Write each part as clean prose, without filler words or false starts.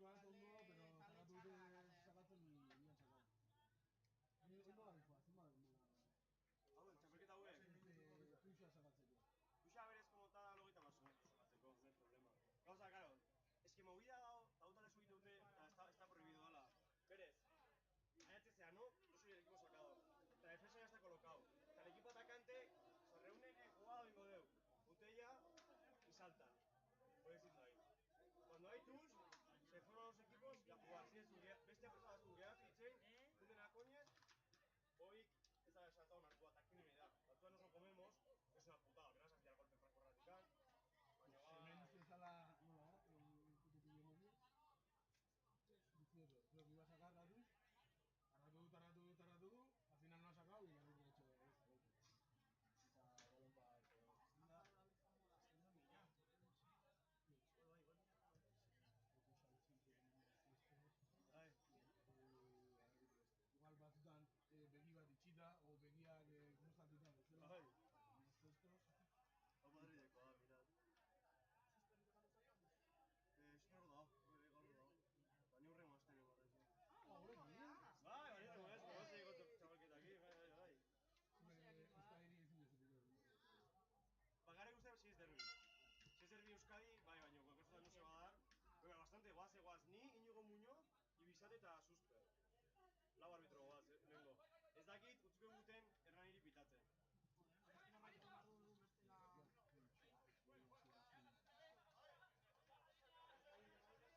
bat ondo, pero sakatu dute sakatzen nian sakatu. Hoy no da fácil, madre mía. Hau, txapelketa hauek? Tuxa sakatzeko. Tuxa berez komota da logita marzometro sakatzeko, no hay problema. Gauza, claro, es que movida dago, eta dut alezu egite dute, eta está prohibido dala. Berez, AHCA, ¿no? Yo soy el equipo sacado. La defensa ya está colocado. El equipo atacante se reúnen en jugada bingo deu. Botella y saltan. Voy decirlo ahí. Cuando hay touch, se forman los equipos y a jugar. Si es bestia pasada, es gureak itzen, juden a coñas, hoy ez da saltado una artua, eta ni da. Artua nos lo comemos, es una putada, que no vas a pillar golpe franco radical. Baina ba... Hemen uste zala, nola da, que pillo medio. Diciendo, creo que iba a sacar la touch. Taratu, al final no ha sacado y el árbitro ha hecho esta golpe. Eta balón para Zinda. Zinda mira. Igual batzutan begi bat itxita, o begiak mozkatuta bezala. Los gestos. Hau Madridekoa da, mirad. Gaur da. Baina hurrengo astean egon horretu. Bai, horretu ez, hori egotu txabalketaki, bai. Euskadi ezin dezu. Bakarrik uste si es derbi. Si es derbi Euskadi, bai, baina cualquier cosa no se va a dar. Pero bastante guaz, ni Iñigo Muñoz, Ibizate eta Susper. Lau arbitro guaz, lehenko. Ez dakit, utzuko eguten Hernaniri pitatzen. Bueno, tembla el pulso, ¿no? De verdad. Esan digute, no te hacéis tirar solo horrek, va a ir el partido basado. Peor que los chicos.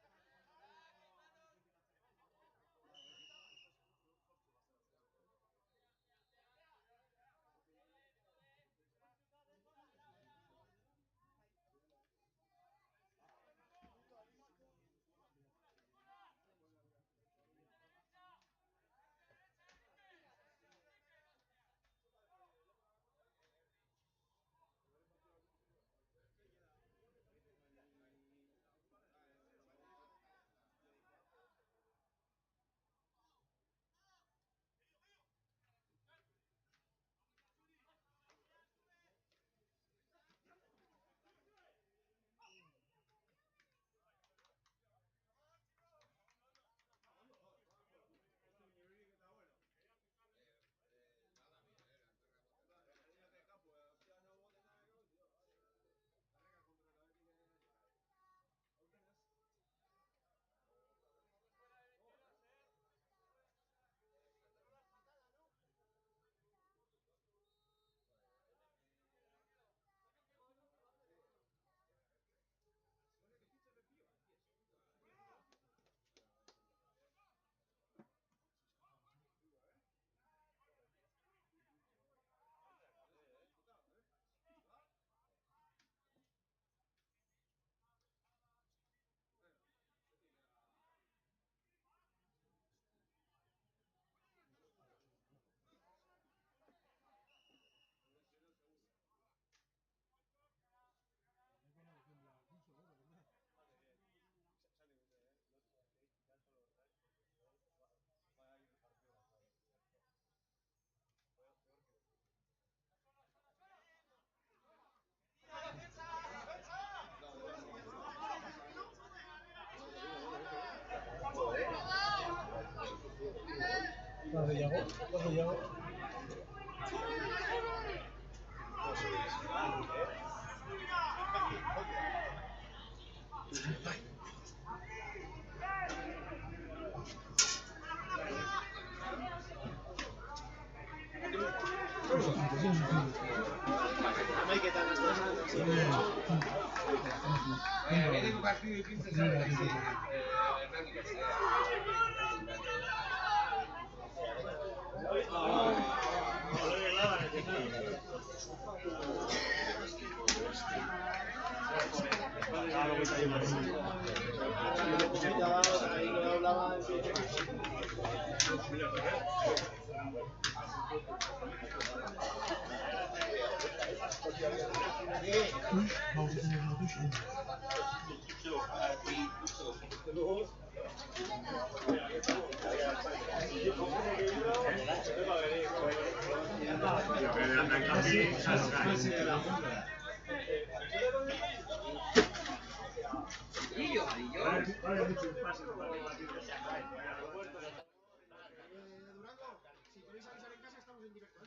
¿Vas de Yago? Amaiketan asko esan. Beneko partidu ipintzen zara bizi. Vamos a tener una ducha. Durango, si queréis avisar en casa, estamos en directo.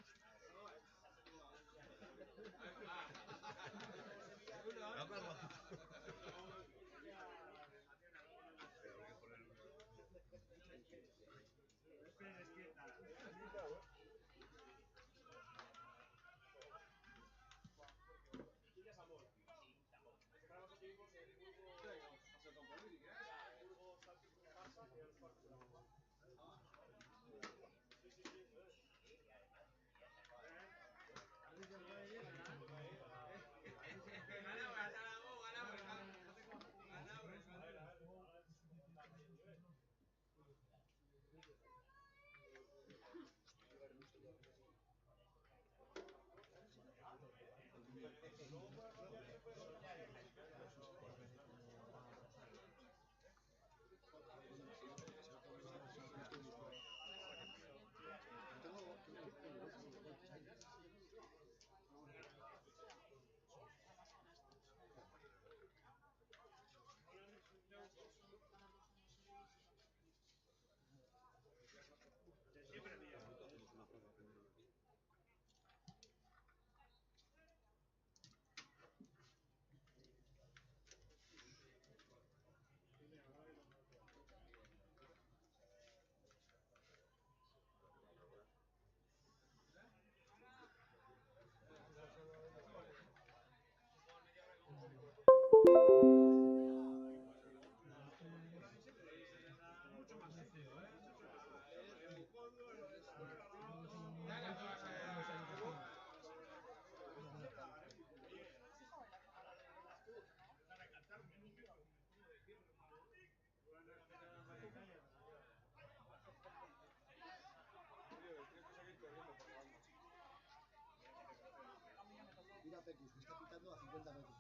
Mira, Pequis, que está pitando a 50 metros.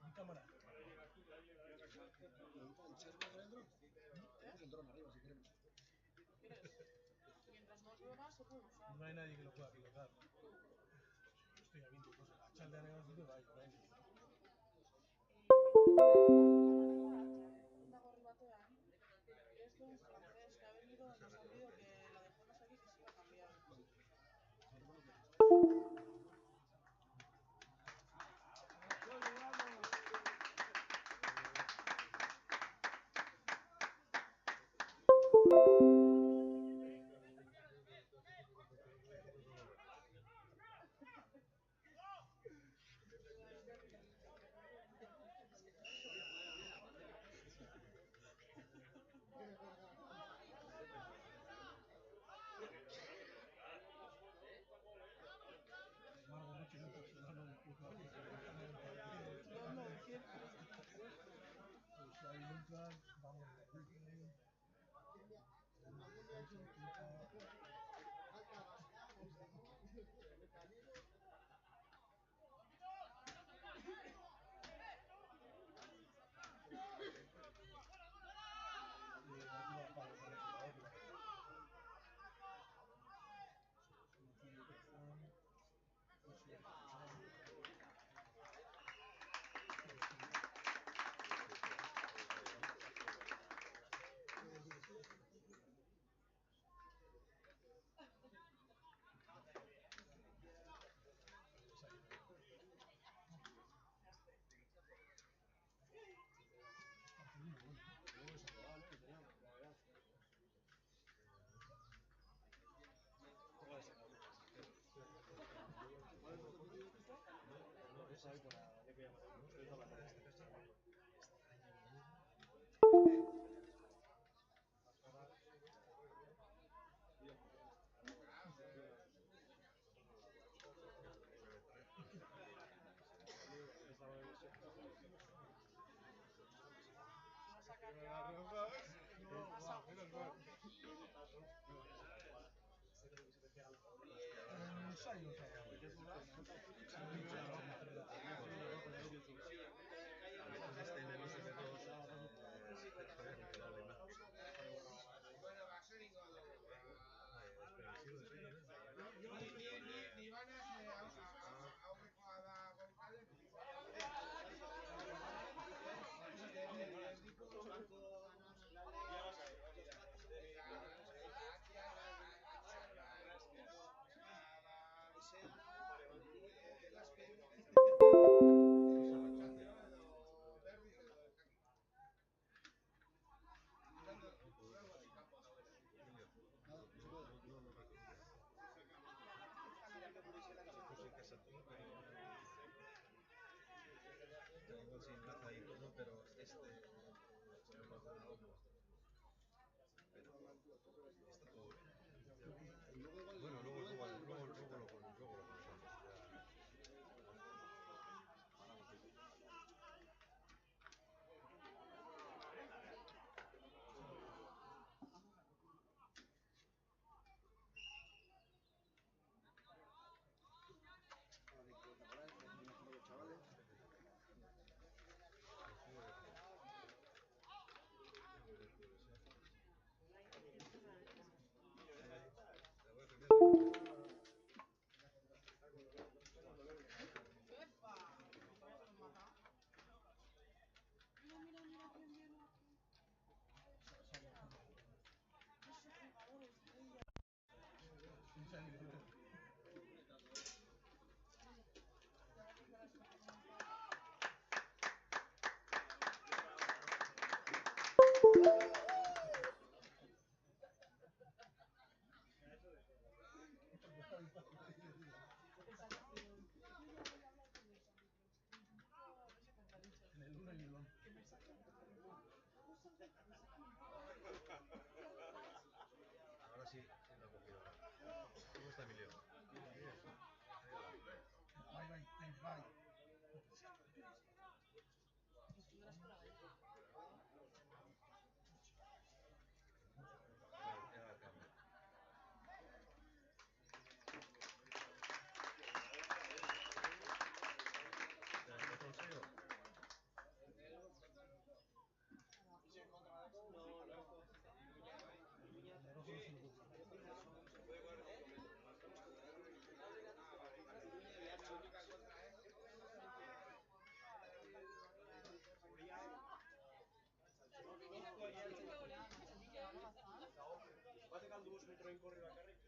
Mi cámara. Tenemos un dron arriba si queremos. Mientras no llueva se puede usar. No hay nadie que lo pueda pilotar. Estoy a 20 cosas. A Chalde a negar sitio, bai, orain. Dago batean, es de un francés que ha venido, nos ha pedido que la dejemos aquí que se iba a cambiar. Margo mucho minutos, no lo Lucas. Xavi Lucas, vamos de Ni banas aurrekoa da González. Ahora sí, sí lo he cogido. ¿Cómo está Emilio? Bye. Batek aldu 5 metro inkorri bakarrik.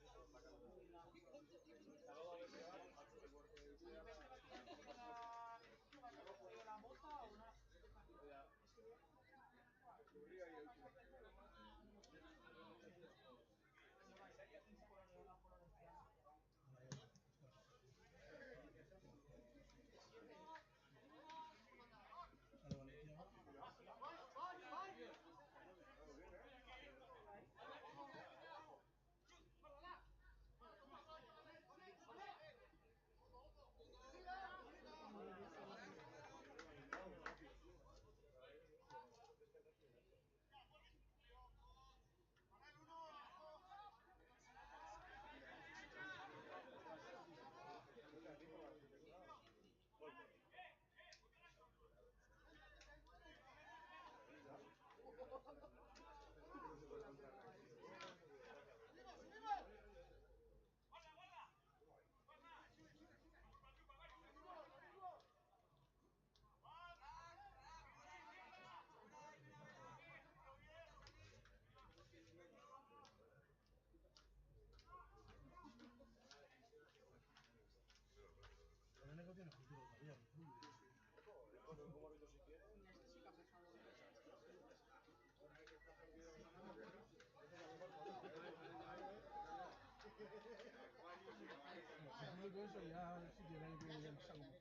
Eso ya si quieren que ya salgo.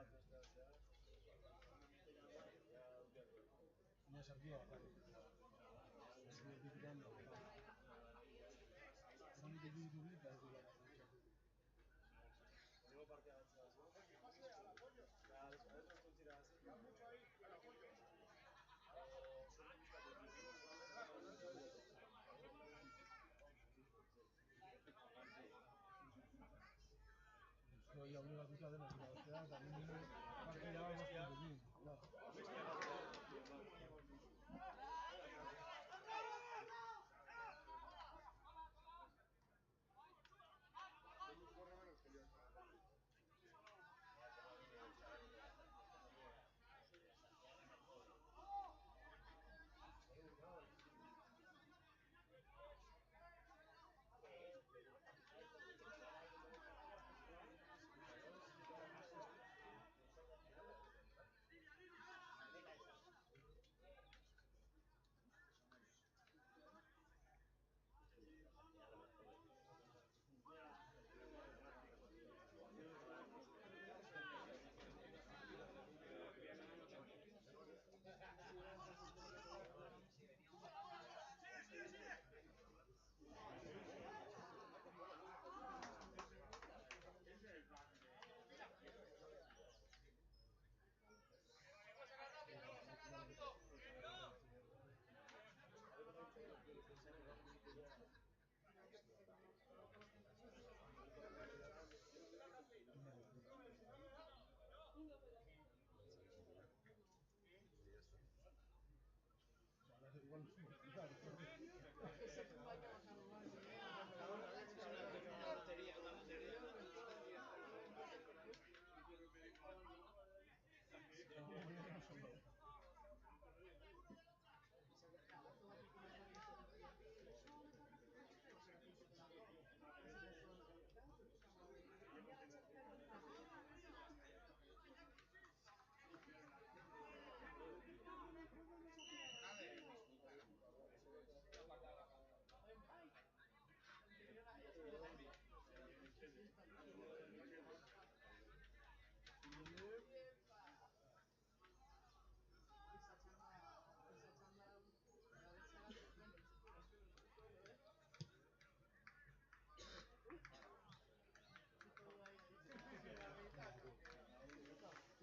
Baina sartua da. Ez ditudan da. Honik ez ditu eta ez dira. Tengo partida agachadas, ¿no? Ya, después tú tiras. Soy obligatuta dena irabaztea, eta minimo partida bat bazten dugu.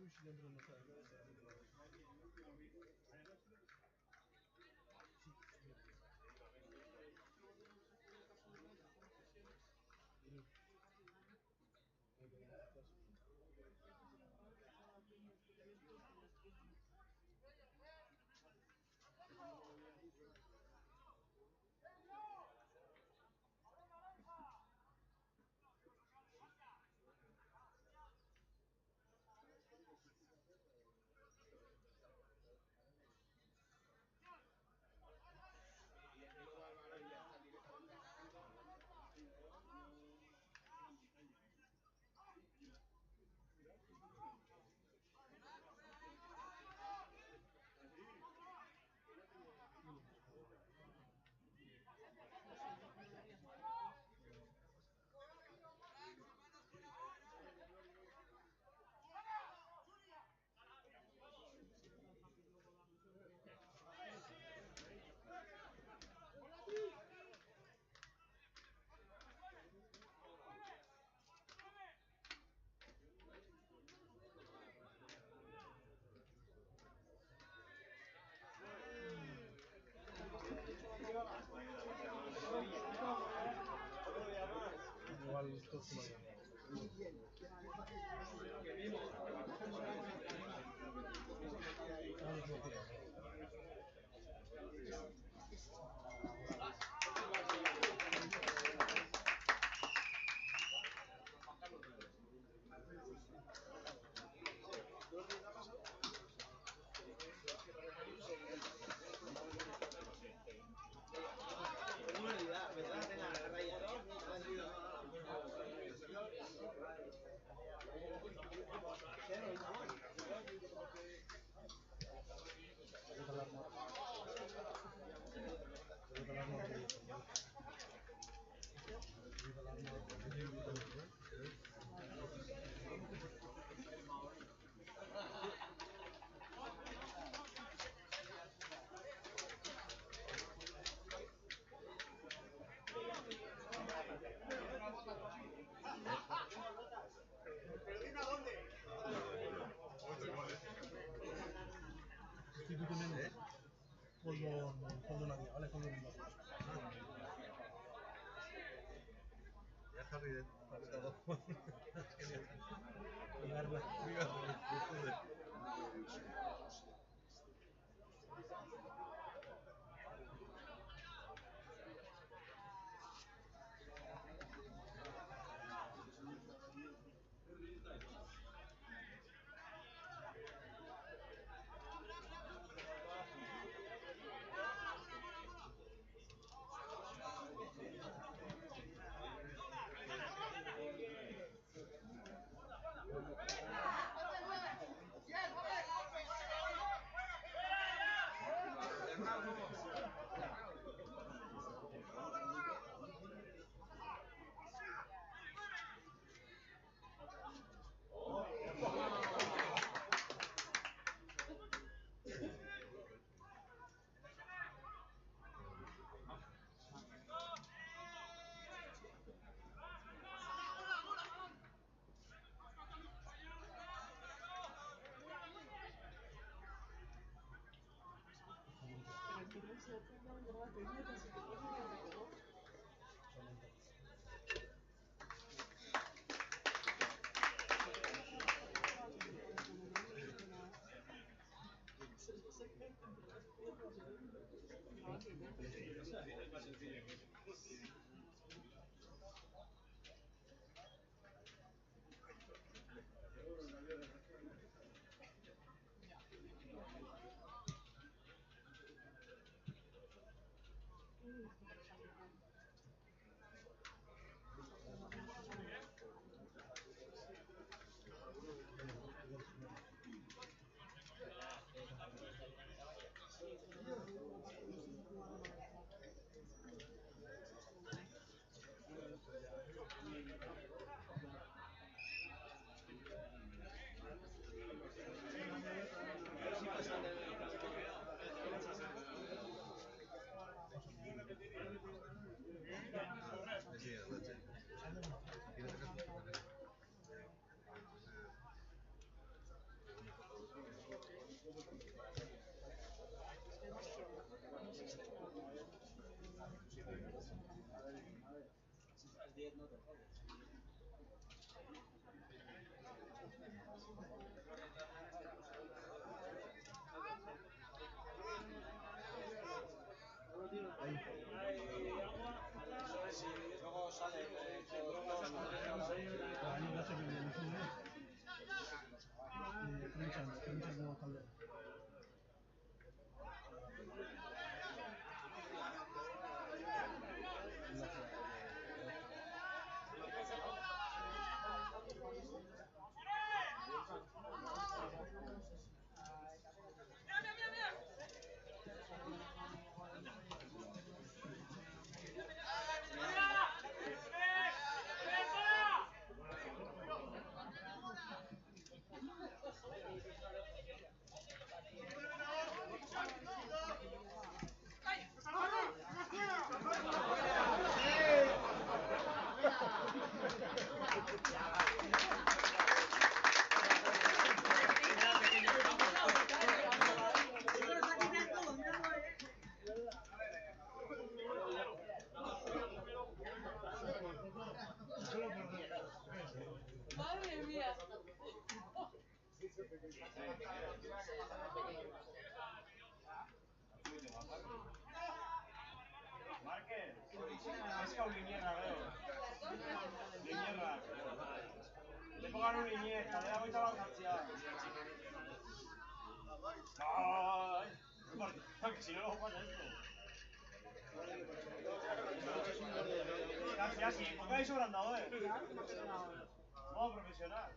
Igual dentro no sabe. Igual esto es con Nadia, ¿vale? Con Nadia. Ya está bien, todo. Ligarla. Sí, es leche. Tiene que ser. Madre mía. Márquez, es que un Liñerra, veo. Liñerra. Le pongan un Liñer, cadera goita bat jartzea. ¡Ay! Que si no, luego pasa esto. Ya, sí, porque ahí sobran dado, Modo profesional.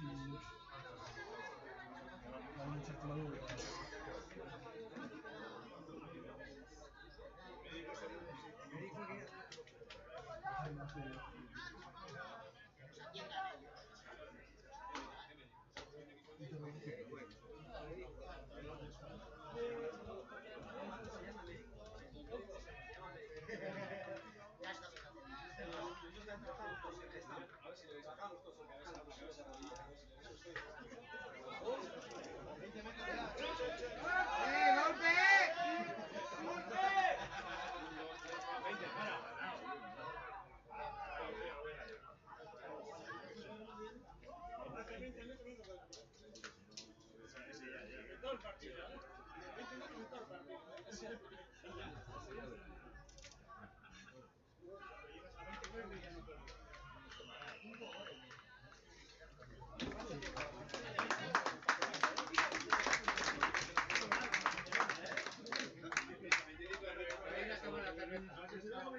un certo lavoro.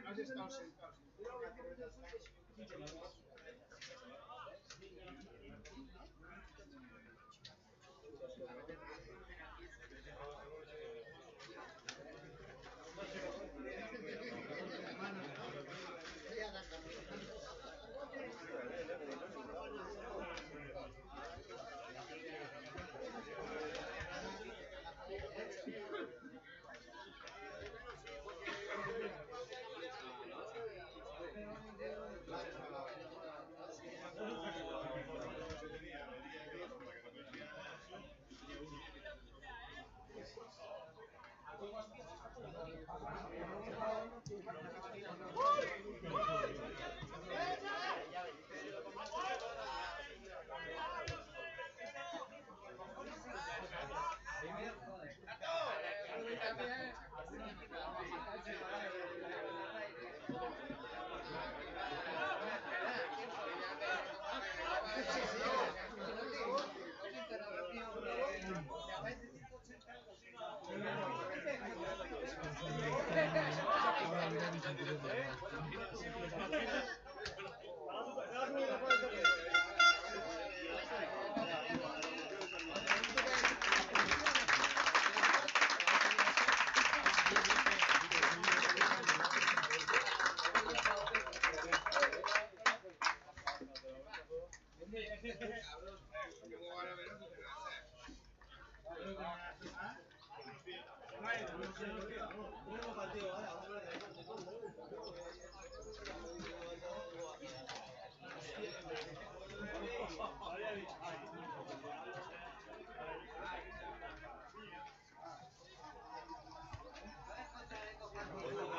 Has estado sentado.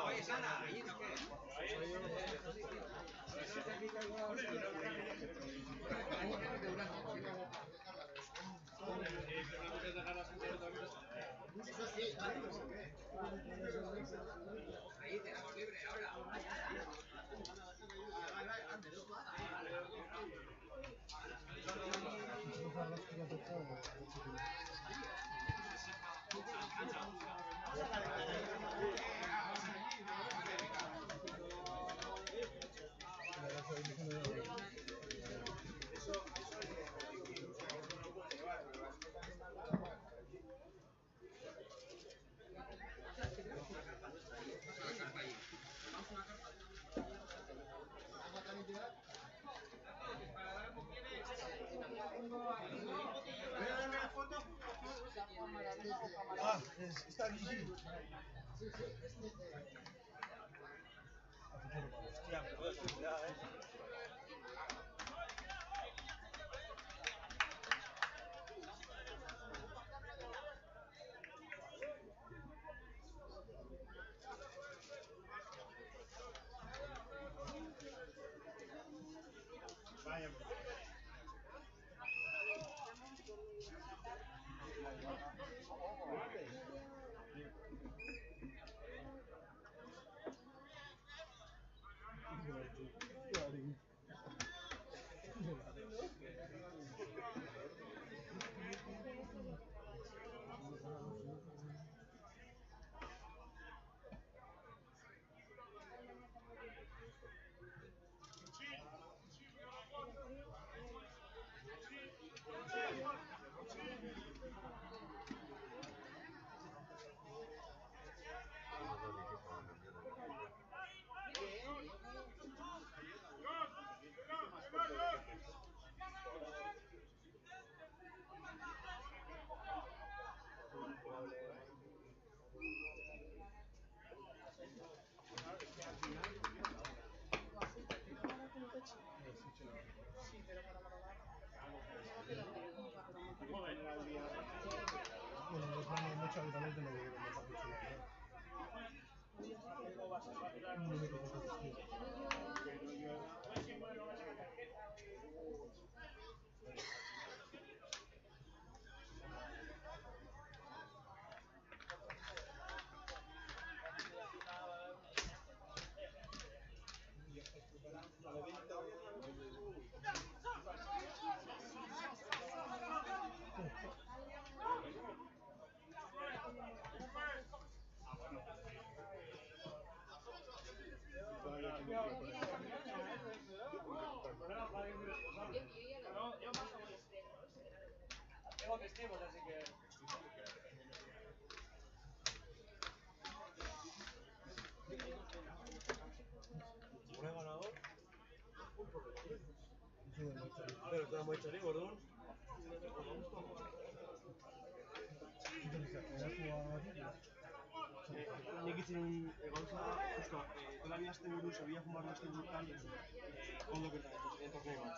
Oye, Sara, ¿ahí no qué? Ahí tenemos libre ahora. Ah, está allí. Hostia, pero eso ya, Vaya. Bueno, de plano mucho habitualmente no veo como esa posibilidad. No me toca esa Tengo testigos, así que... ¿Un ganador? Pero estamos hechos libros, ¿no? Nik itzen gauza, justo, todavía este buruz, había fumado este brutal, ondo que entornei bat,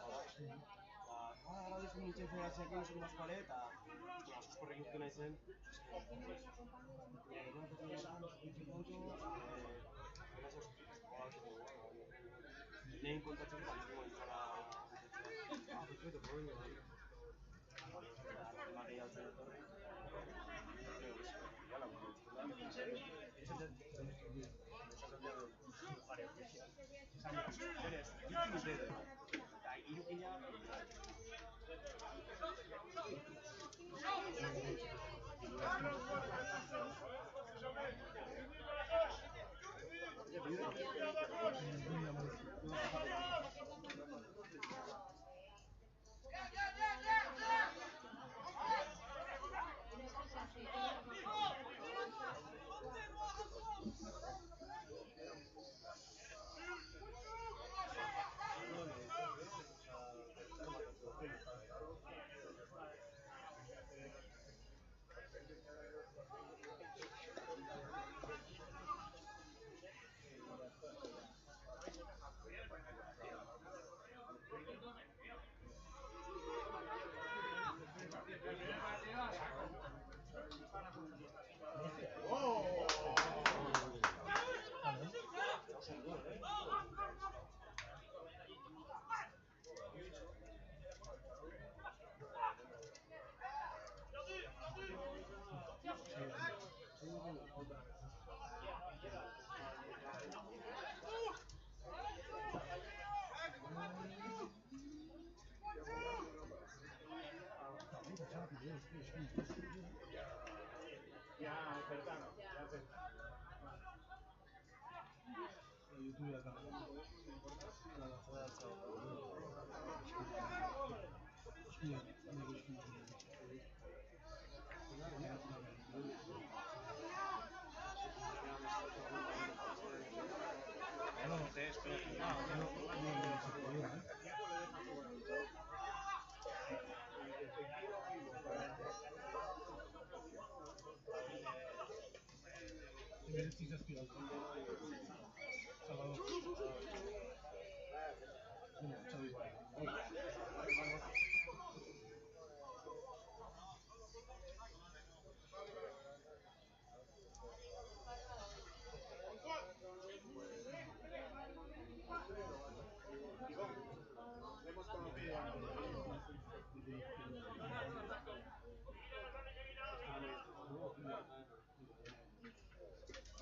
ahora dizun nintzen federatzeakin zuen bazpare, eta suskorrek urte nahi zen, lehen kontatzen dut, alizko entzala perfecto, problema, Maria altzen etorri. Berez, ditzen dute, eta irukina...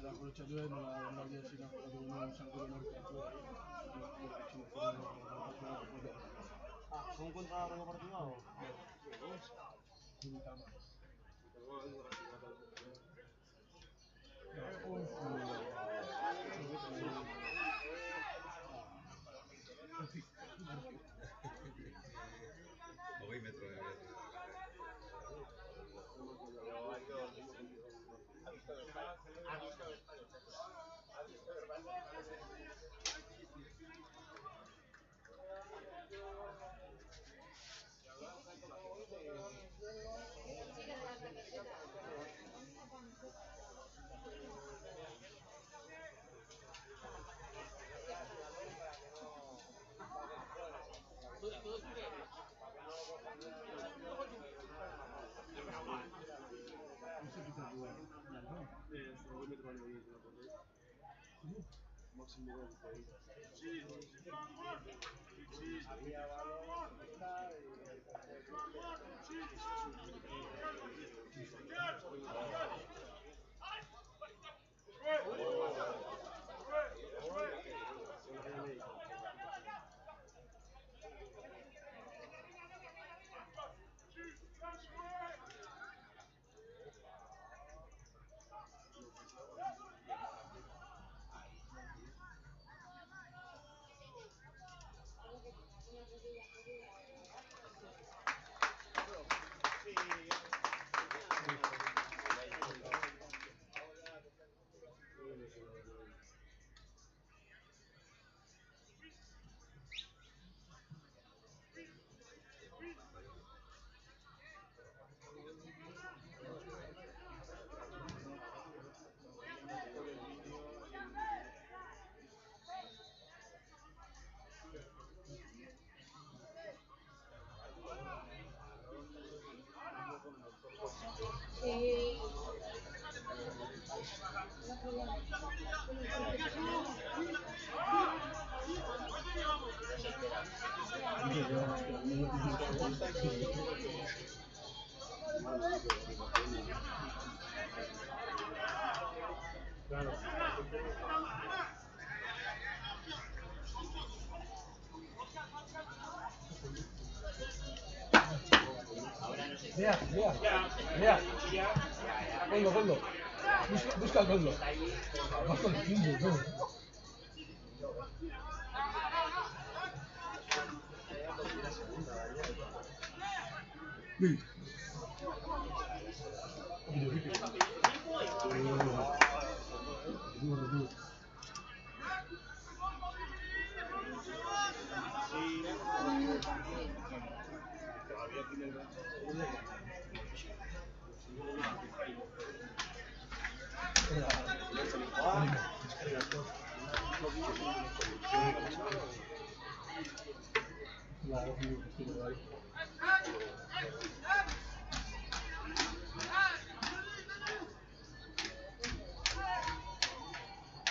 La brocciatura non la riesci a fare un sangue ¿Son contra algo partido o? Hogei metro Vea. Fondo. Busca el fondo. Abajo el fondo, todo.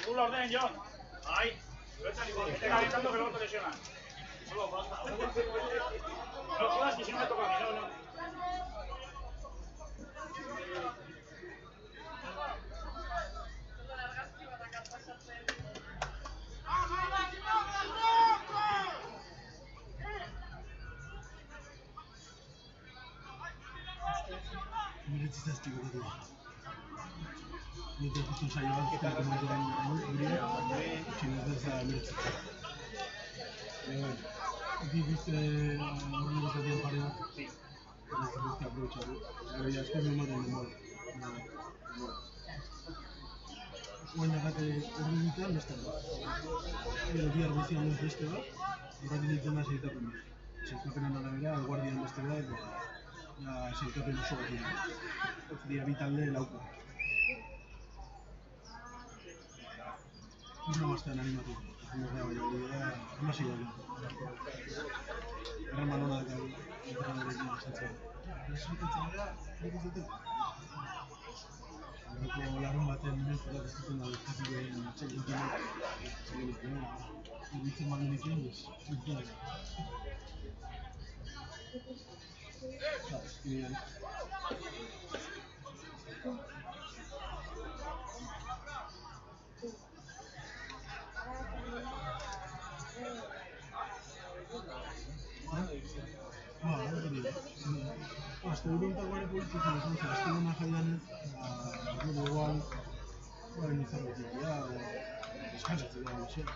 Un orden, John. Ahí. Lo echan igual. Que esté calentando que luego te lesionan. Solo falta. No jodas que si no me toca a mí, no. Yo justo se ha llevado que tal como aquí viste una negociación pareja. Sí. Tienes que aprovecharlo. Pero ya es que me matan de moda. Guainagate horregitan beste da. Bihar goizean ez beste da. Horrekin ditena sailkapen dira. Sailkapenen arabera, guardian beste da, eta sailkapen oso bat dira. Dira bi talde lauko. Una bastean animatu. Una silla da. Erran balona da entrenadorekin esatzen. Resultatzen da, nik ez dut. Horreko larun batean minutu bat ez duten da bezkizikoen txekin iruditzen bagenik egin, ez Hasta Europa guare politika izan zen, azte dena jaian igual guaren izan bezitia, eskazatzen da gutxea.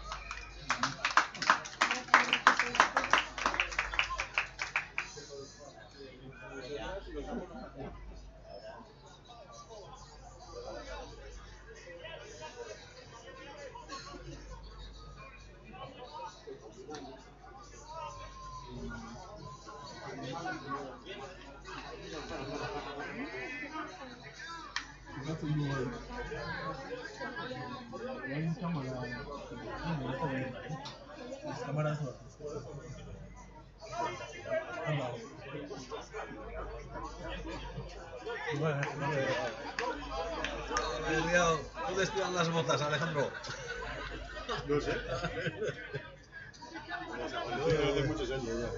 ¿Dónde están las botas, Alejandro? No sé. Hace muchos años ya.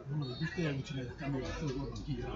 Bueno, dijiste mucho de cambio de todo el banquillo.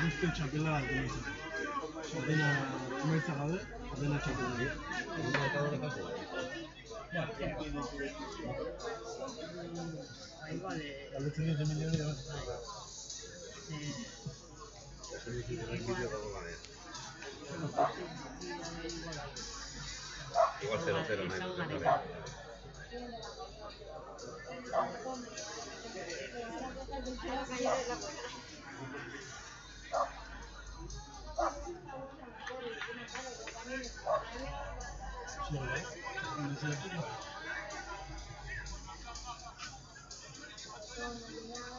Guzti txapela dena emaitza gabe, dena txapela. Galdetzen dut milioni bat. Igual 0-0 nahi dute.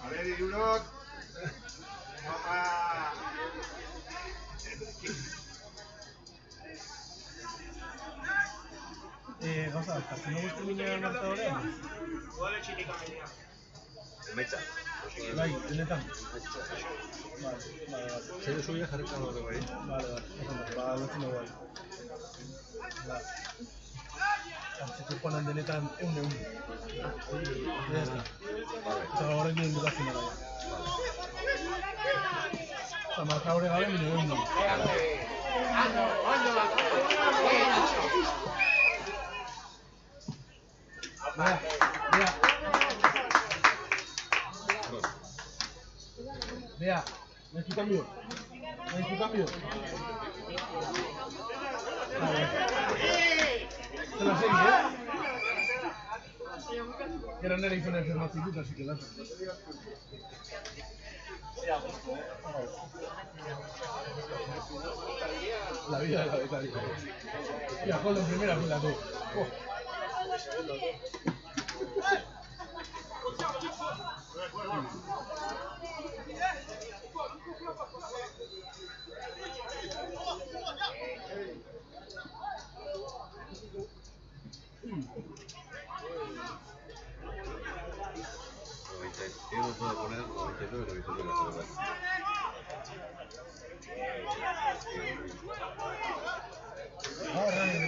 A ver, Irurok. Gauza, partino guzti minean markadora? Emaitza. Bai, benetan. Zer duzu ya jarrita dago bai? Ba, lotzen dugu bai. Artzeko joanan denetan egun. Ya está. Eta gaurrek dien bukatzen dara. Eta markadore gabe mine egun. Vea, ¿ves tu cambio? ¿Ves tu cambio? Esta la serie, ¿eh? Era nera hizo una enfermedad, así que das. La vida de la becaria. Mira, Coldo en primera fila, tú. Yo no puedo poner 99, 99 la verdad.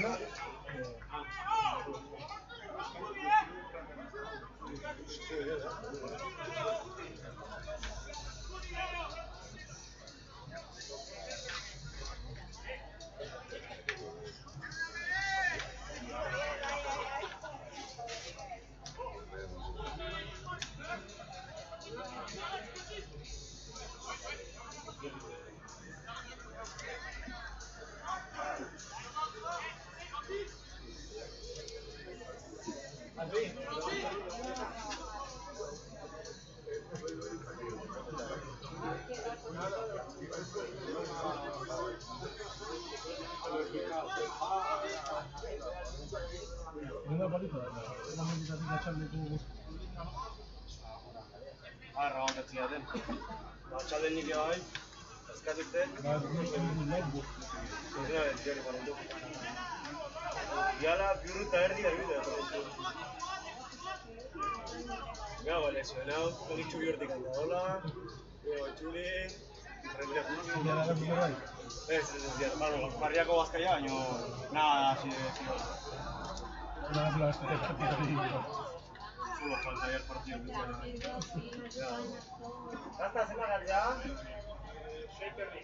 ¿No? Hala balita da. Lamenditatik atxaldeko Ragontatzi daten. Atxalden nik bai, azkatute. Diala, biurru eta erdi da bide. Gau, lesionau, konitxu bihurtik handa dola. Gau, itxuli. Ez, barriako bazkaia, baina nada, así de... Solo falta ya el partido. ¿Ya está en la realidad? Shaperly.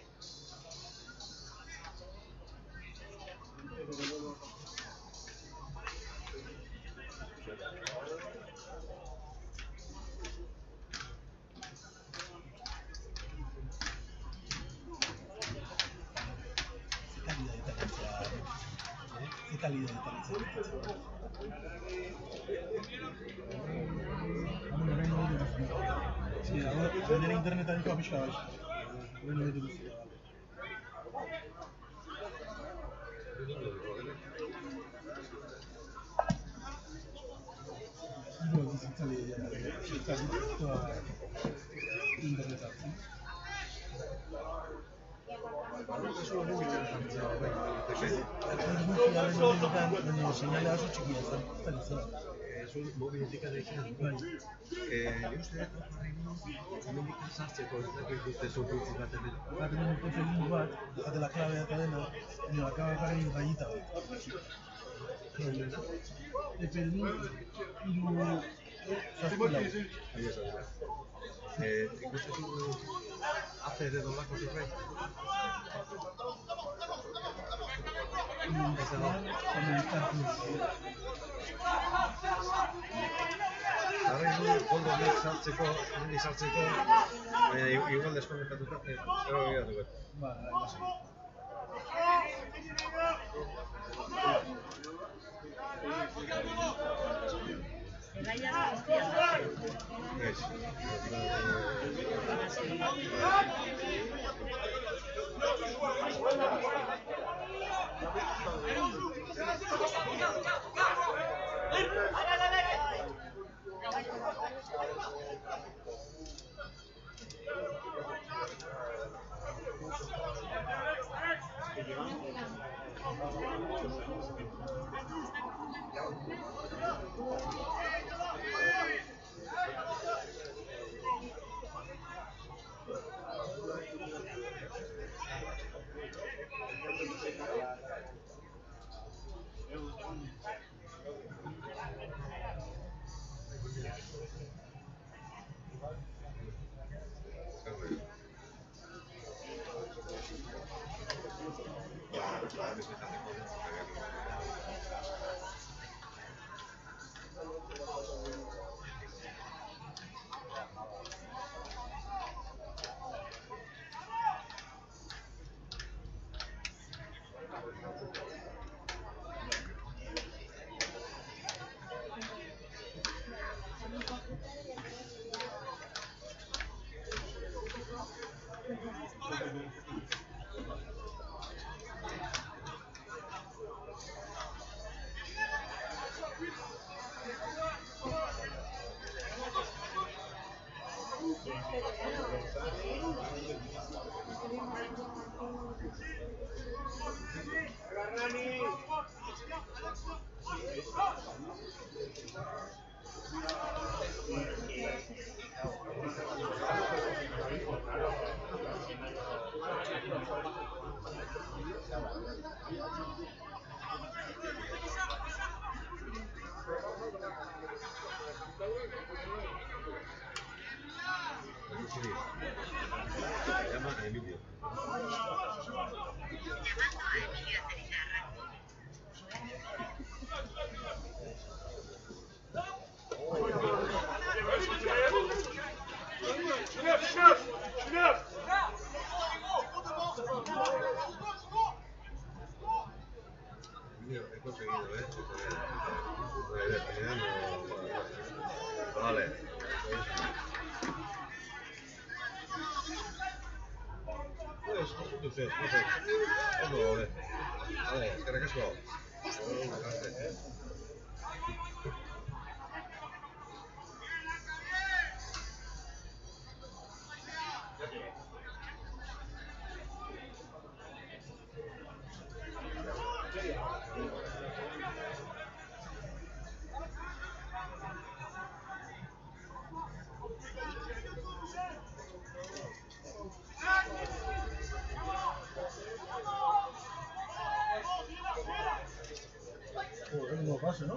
Calidad de sí, ahora tener internet ahí para pichar. Bueno, me dice. No, dice calidad. Sí, calidad internet. Seinale oso txikia ez da. Mobiletik adekin bai. Nik uste dut hemendik sartzeko ez dakit dute sortutzi bat hemen. Baten dut egin bat, jatela klabea eta dena, nire akabakaren rayita bat. Epelmin, iru... Zazpilau. Ikusten du hacer edo lako zerbait? Zarra izu fondo nik sartzeko, baina igual deskonektatuta, gero begiratu bet. Ba, Llama a Emilio. He conseguido, Vale. Pues, perfecto. Vale, eskerrik asko. segundo pase, ¿no?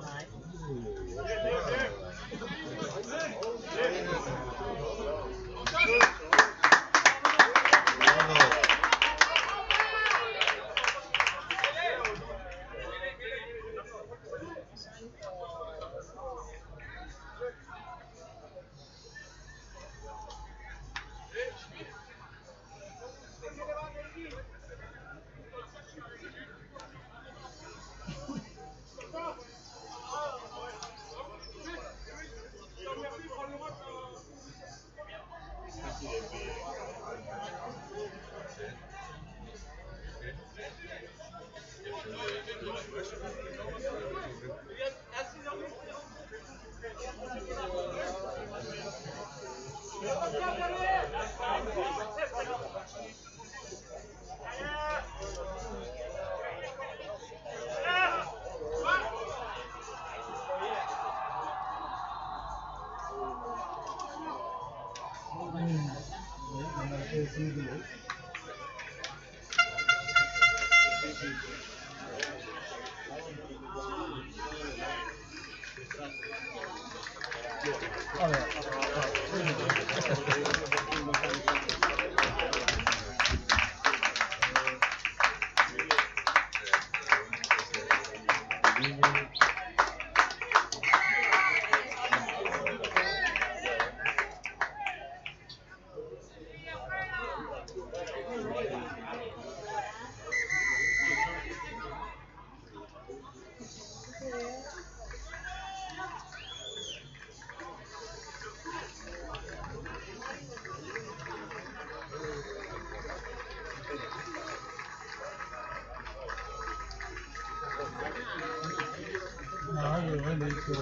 Le dijo,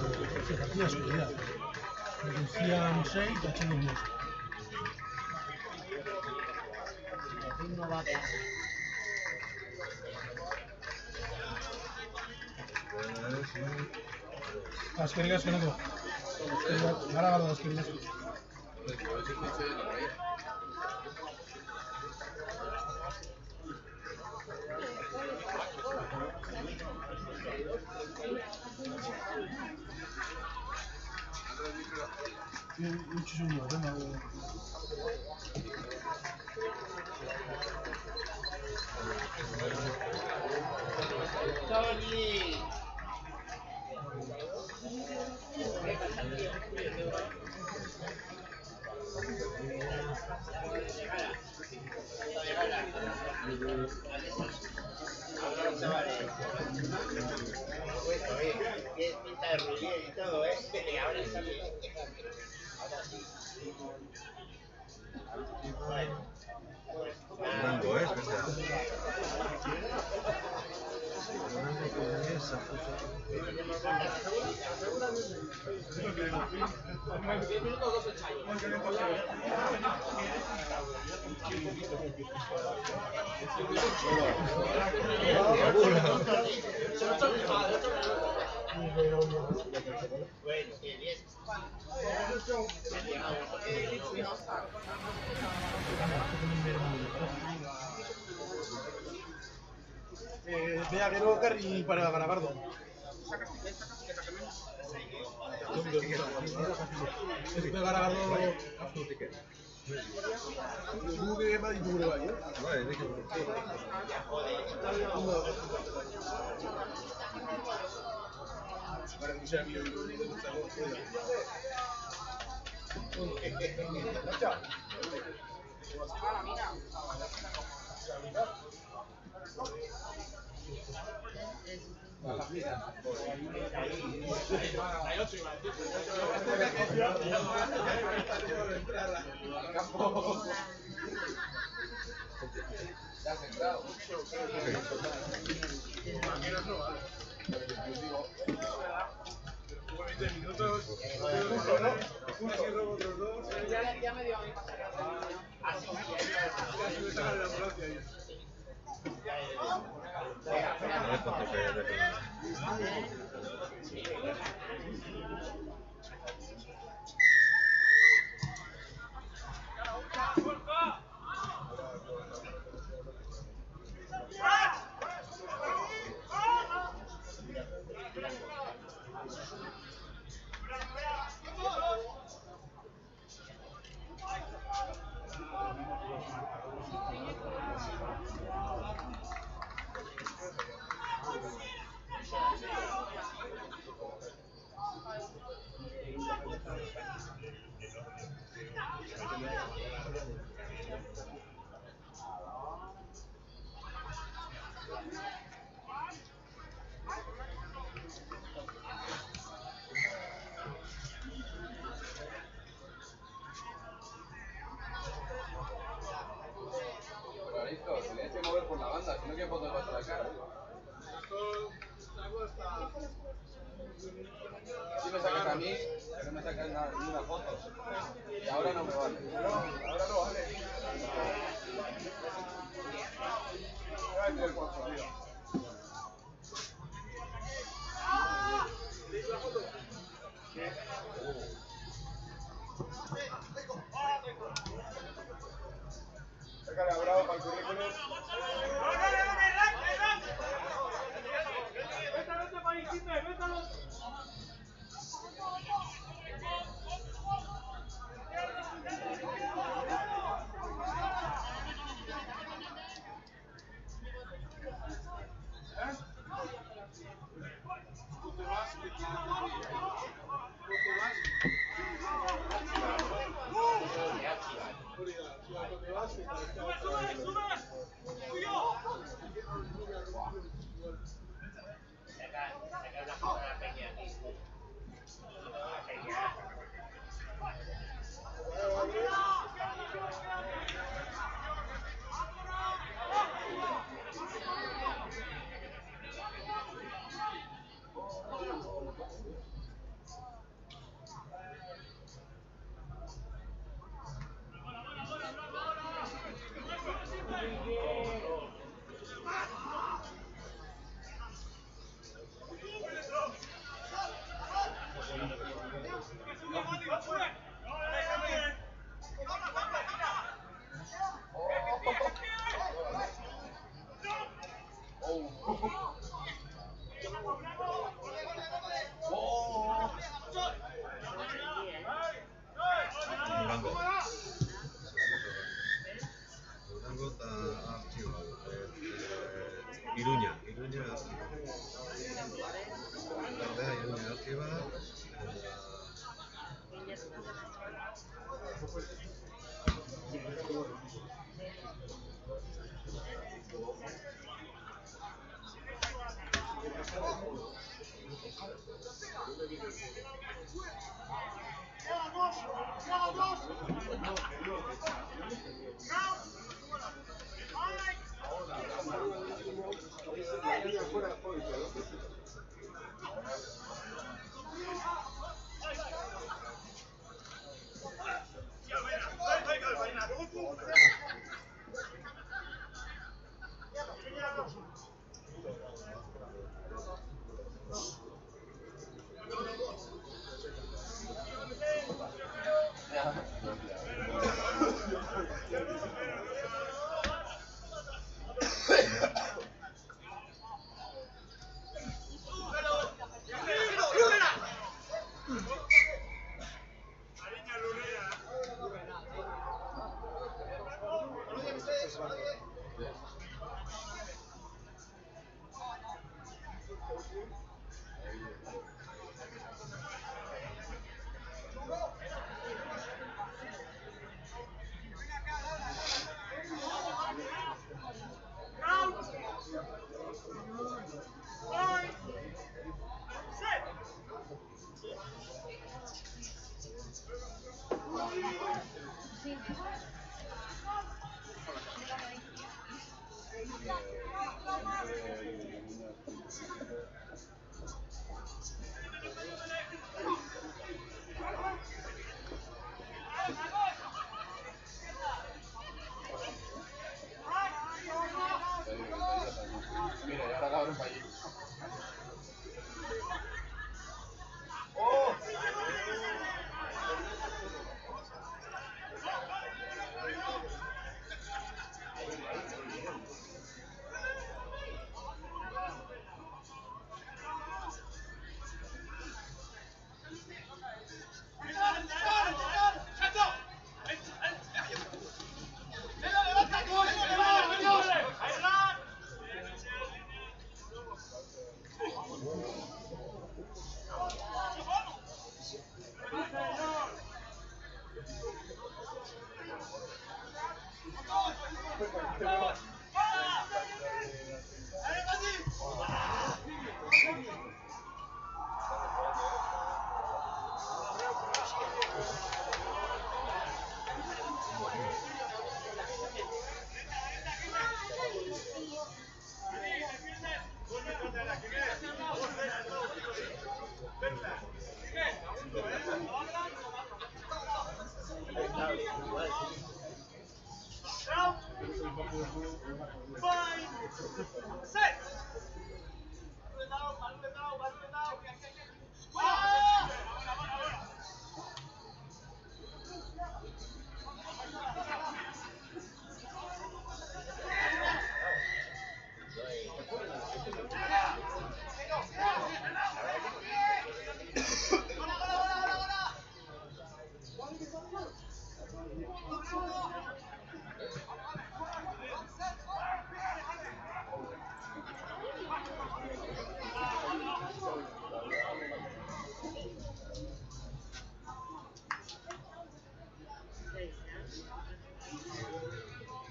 se partía su idea. Reducían 6 y echan un mes. No va a pegar. Eskerrik asko nago. Gara bardo, eskerrik asko. Muchísimo, ¿no? Tony. Qué pinta de ruido y todo, ¿eh? Ahora sí. Rango, ¿eh? Especial. Bueno, qué bien. Vea que no carry para Garabardo. Es que Garabardo gure bai gure bai, eh? Bai, nik Para que sea mío, Ya me dio a mí pasar. Thank you. Esto, se le hace mover por la banda, si no que poner para la cara. Si me sacas a mí, que no me sacas ni una foto. Y ahora no me vale. No, ahora no vale. Sácale a Bravo para el currículum. Iruña activa. Mira, y ahora la abren para allí.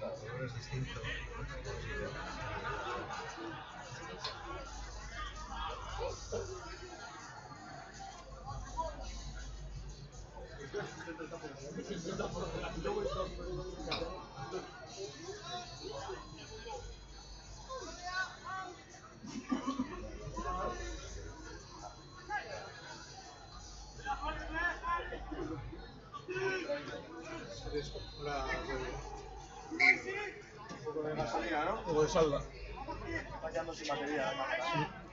Ahora es distinto. Hola, Un poco de gasolina, ¿no? o de salda. Está quedando sin batería la cámara.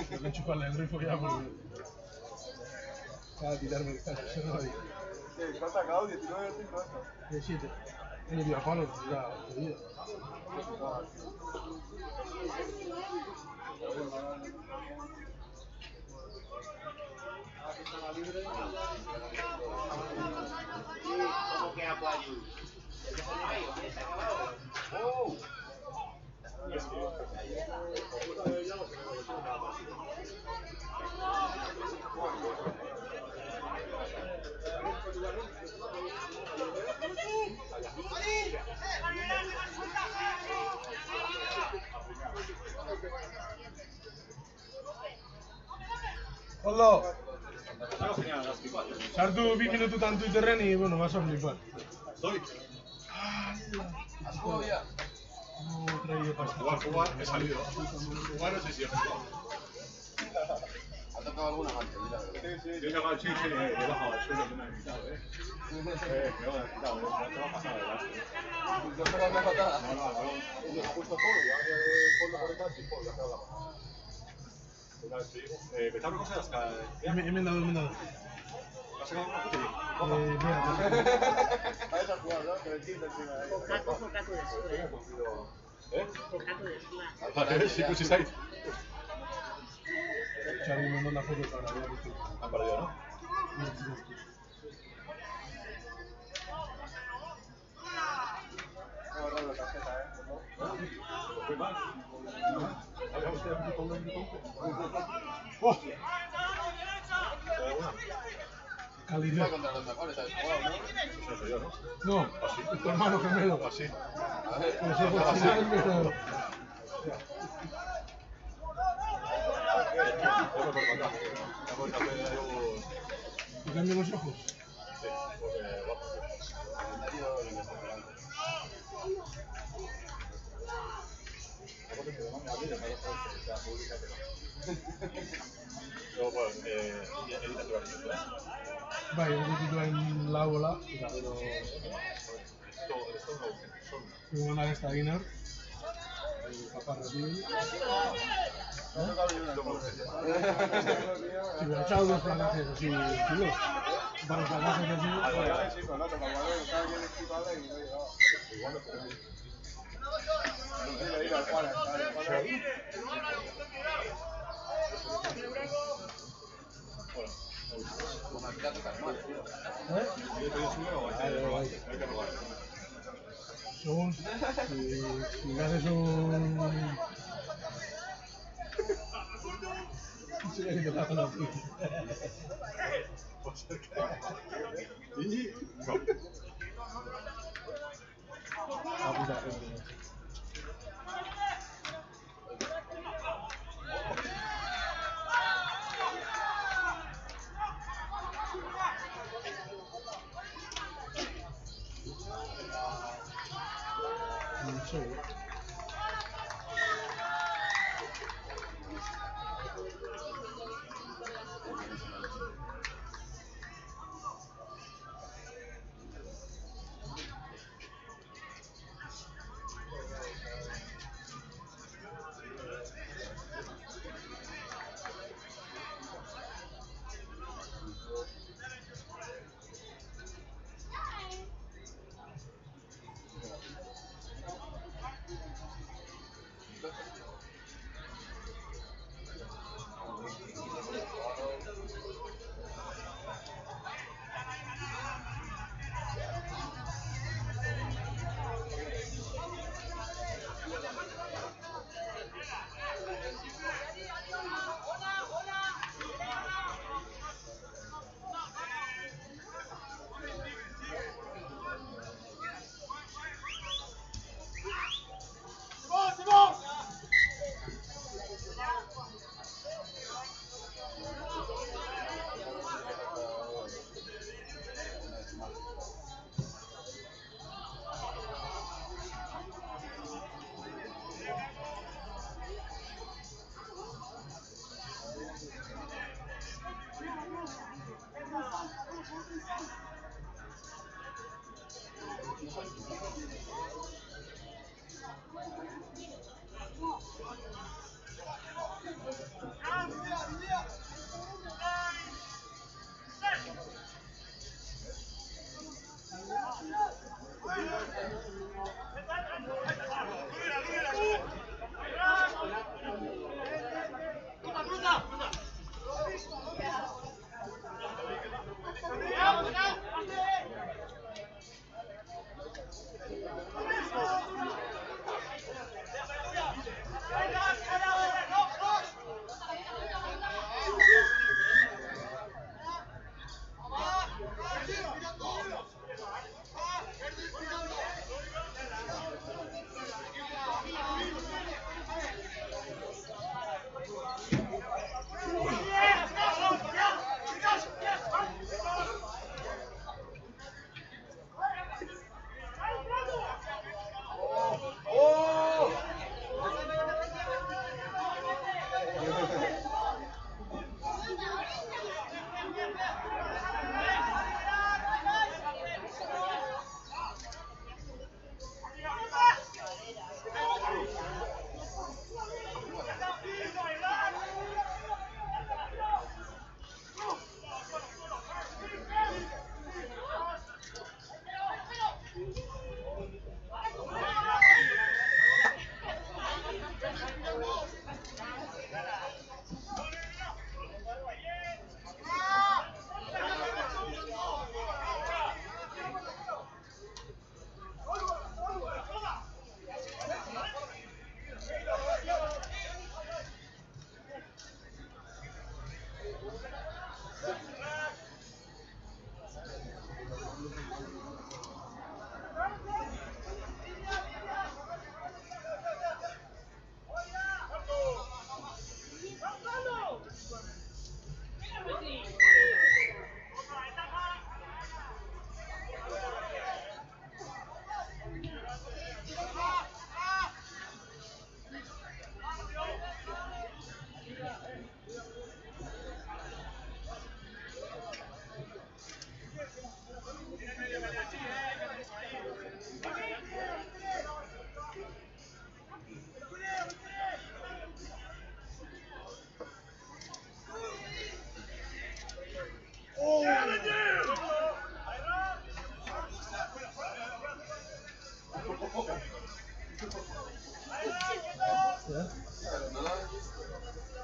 Tengo que enchufarle el grifo ya porque... Para tirarme el cacho, se no hay. Sí, ¿cuánto ha acabado? 19 el 5 esto. 17. He metido a palos, ya, jodido. ¿Cómo que Aguayú? ¿Se ha acabado? ¡Oh! Koldo! Sartu 2 minututan Twitterren y bueno, vas a flipar. ¿Has jugado ya? No he traído pasta. Jugar, he salido. Jugar no sé si he jugado. ¿Ha tocado alguna marca? Mira, Yo he sacado el chiche y he bajado el suelo que me han quitado, me lo han quitado, te va a pasar adelante. ¿Te has pegado una patada? No, ha puesto todo, ya el fondo por detrás y todo, ya quedado la pasada. Una vez te digo, pensaba que cosas He mendado. ¿has sacado una foto? Mira, A eso has jugado, ¿no? Con el quinto encima de ahí. Focato de sur, ¿Eh? Focato de sur. Vale, sí, pues estáis. Charlie me mandó una foto para hablar de esto. Han perdido, ¿no? Me he borrado la tarjeta, ¿eh? ¿Qué más? ¿Habíamos quedado aquí con un compo? ¡Oh! ¿Alguna? Calidad. Contra los mejores habéis jugado, ¿no? Eso soy yo, ¿no? No, es tu hermano gemelo. Así. A ver, Con los ojos chinos, pero... Otro por acá. Vamos a hacer un... ¿Te cambian los ojos? Sí, porque guapo. calendario y me toca antes. Luego, pues, edita tu archivo, ¿eh? Bai, hori dituen lau bola, eta gero... Tengo una de esta Guinar, el paparratín. Si me he echado 2 placajes así, chulos. Varios placajes así. Sí, pero no, toca el balón, estaba bien equipado y no llegaba. No le iba al Juan, Como me queda tocar mal, tío. ¿Eh? Según si me haces un... Sí, que te pasa la puta. La puta gente. No sé.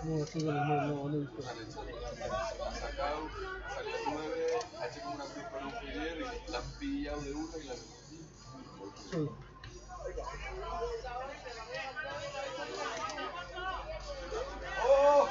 No, estoy con el móvil, no he visto. Ha sacado 9, ha hecho como una cruz con un filier y la han pillado de una y la han... Sí. ¡Oh!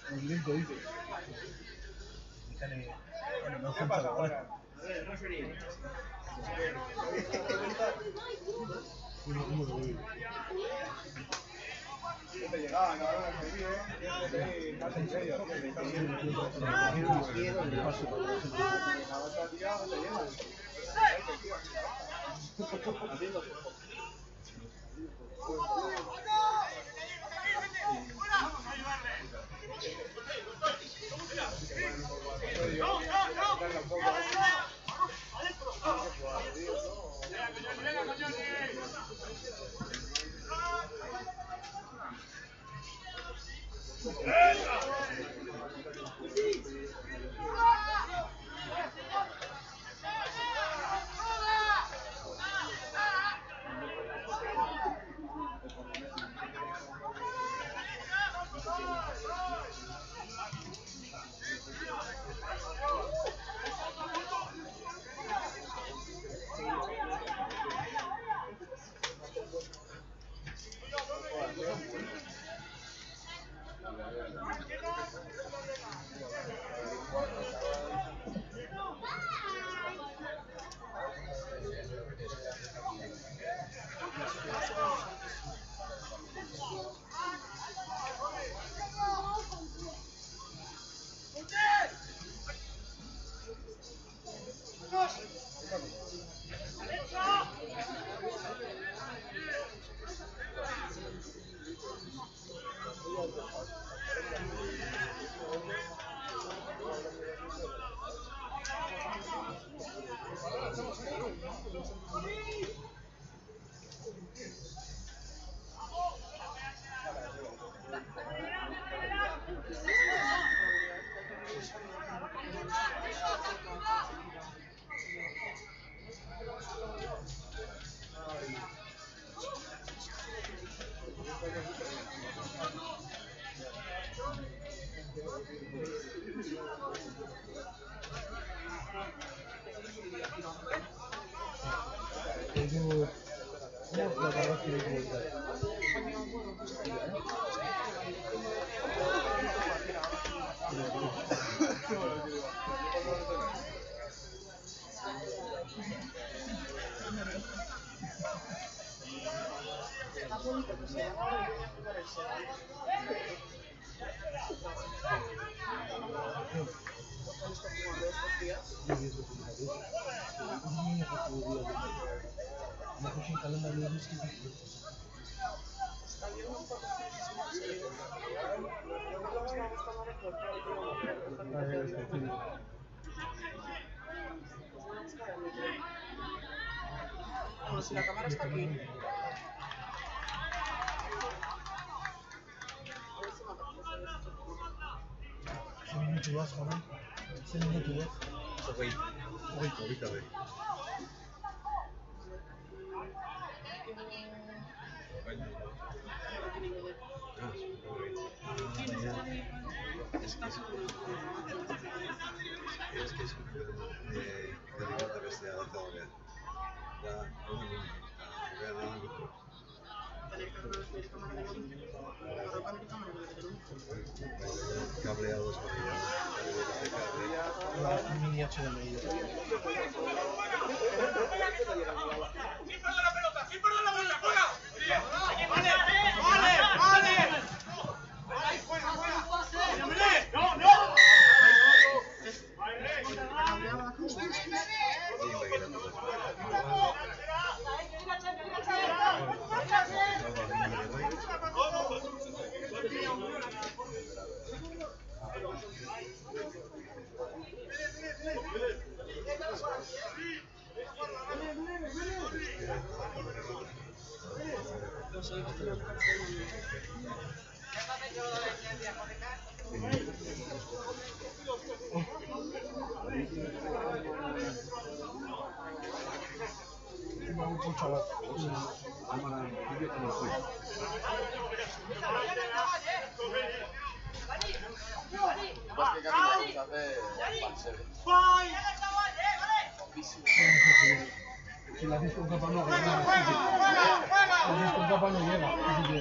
El lento dice. ¿Qué pasa ahora? Te llegaba, cabrón, el vídeo, casi en serio, Nakusi kalendario guzti. Está bien unos cuantos fines de semana seguidos. No me está gustando de cortar el No me gusta el micro. Bueno, si la cámara está aquí. A ver si me apetece esto. minutu bat, jarri. 10 minutu bat. Hogeita behin. Es que es un problema que digo de bestia de todo bien. Ya, no me gusta. Ya no me gusta. Cableados con ella. Mini HDMI. Si la haces con capa no llega. Si la haces con capa no llega. Así que...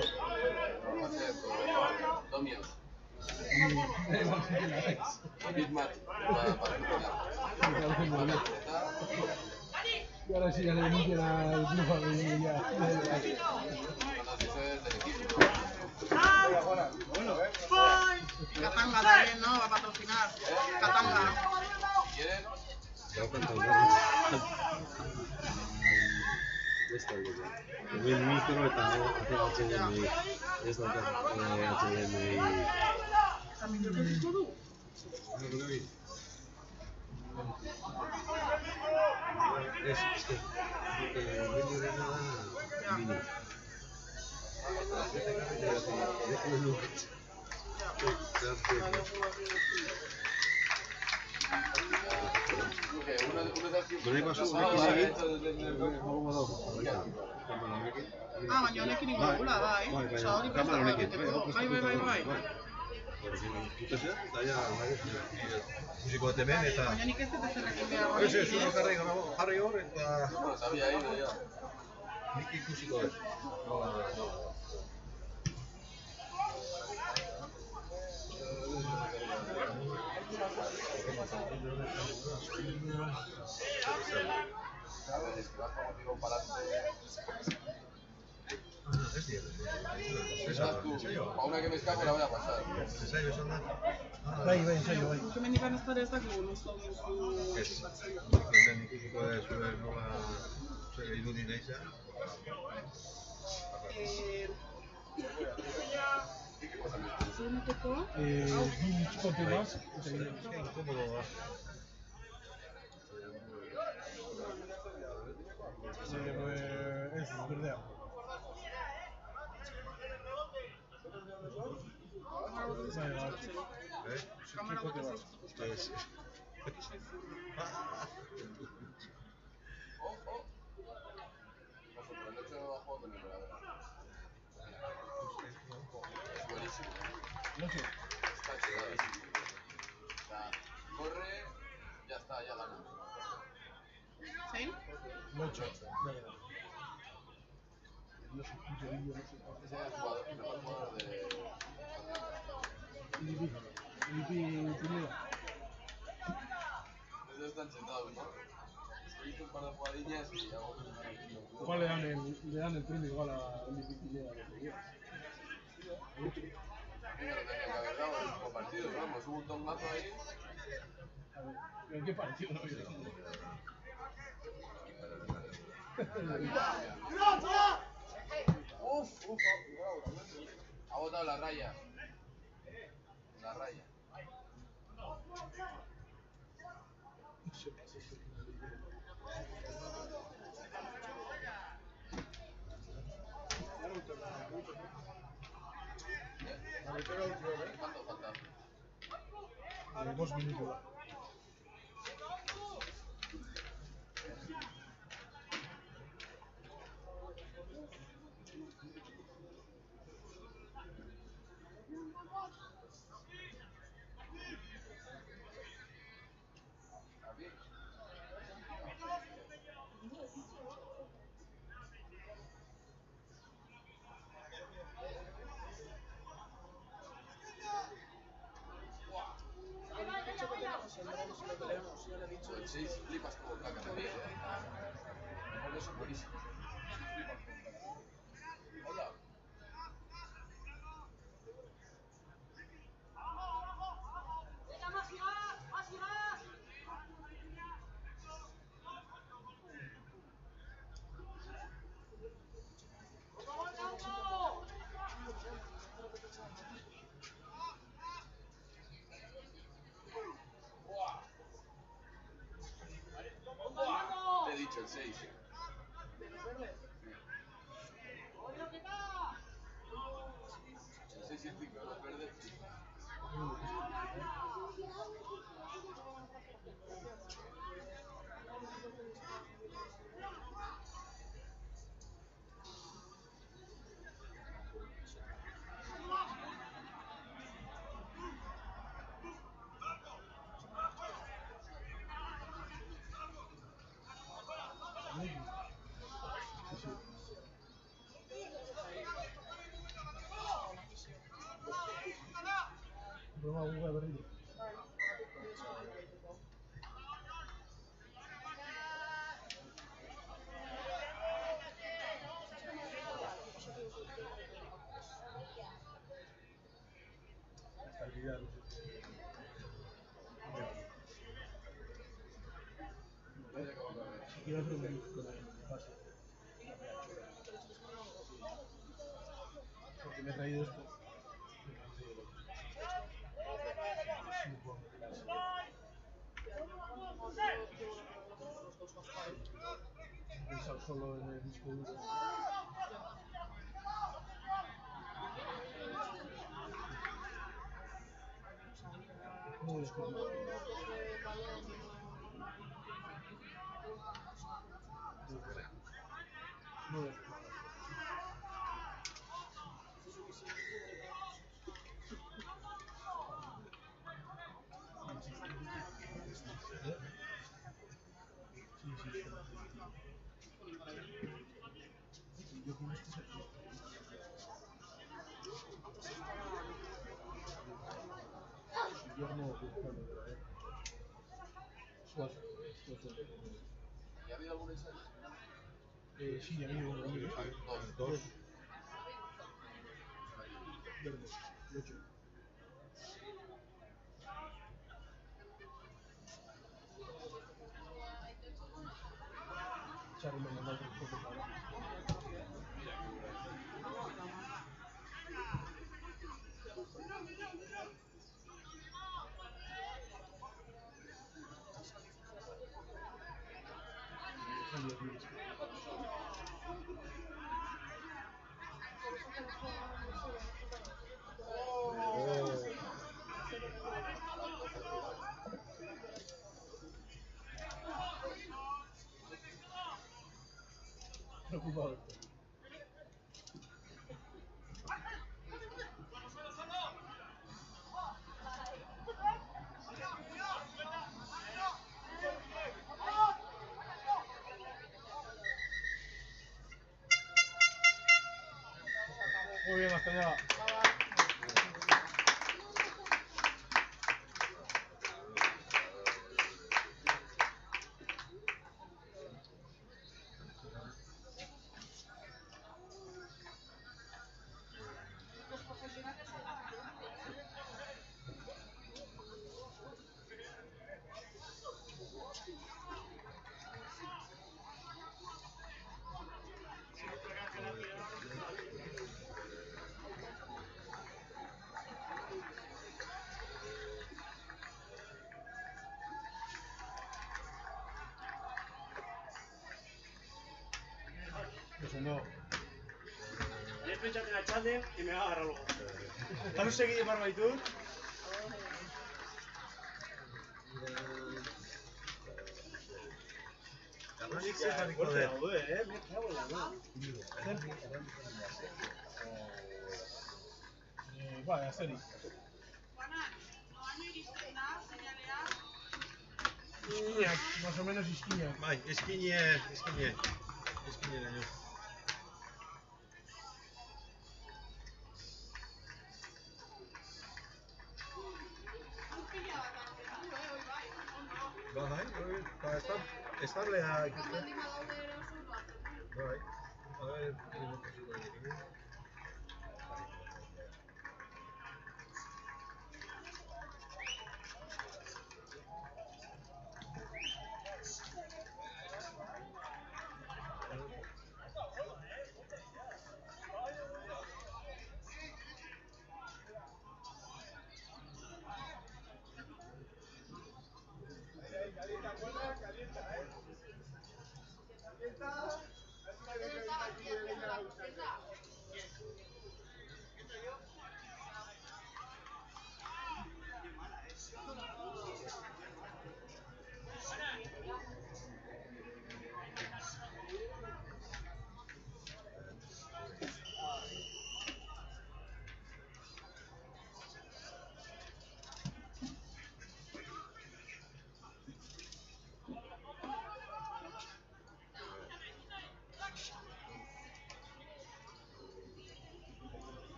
Domios. Y ahora sí ya le limpian al grupo de ya. Katanga también, ¿no? Va a patrocinar. Katanga. ¿Quieren? El micro eta HDMI. Ez daukat HDMI. También yo creo todo. Es que vídeo de nada mini. Ah, baina honekin ingurula, bai. Osa hori Kamera honekin. Bai. Musiko bat hemen eta... Baina nik ez dut zerrekin behar Ez, jarri hor eta... Sabia ido ya. Nik ikusiko dut. A una que me escapo la voy a pasar. Ensayo, Sandra. Bai, ensayo, bai. Hemendik ez dakigu noizko Ez. Hemen ikusiko dut zure nola irudi nahiza. Zueneteko? Bi mitxikote bat. Inkomodo da. Ez, berdea. Mitxikote bat. No sé. Corre, ya está, ya gana. ¿Sí? Mucho. No sé, Ese es el mejor jugador de... Filipe primero. Ellos están sentados, ¿no? Hice un par de jugadillas y hago... Igual le dan el premio igual a Filipe Pineda. Venga, lo tenía que haber dado en el último partido, vamos, hubo un tongazo ahí. A ver, ¿en qué partido no había? Ha botado la raya. La raya. ¿Cuánto falta? 2 minutos. El 6 flipas como caca también. Por eso buenísimo. Hola. Te he dicho el 6. El 6 y el 5, los verdes. Prueba Google Berlín. Estabilidad. Si quiero hacer un con el pase. Porque me he traído esto. Sí, bueno. Pensar solo en el disco duro. No voy a escuchar. No voy a escuchar. Yo con esto se yo no buscando, Suazo. ¿Y ha habido algún ensayo? Sí, ha habido uno. Dos. Verdes, 8. Charlie me mandó otro foto para preocupado. Muy bien, hasta allá. pentsatzen atxalden, y me va a agarrar luego. Tan segide barbaitut. Nik zer jarriko dut. Me cago en la mano. Vaya, zeri. Iñak, más o menos izkinak. Bai, eskine daño. Bai, establea ikusten. Bai, a ver,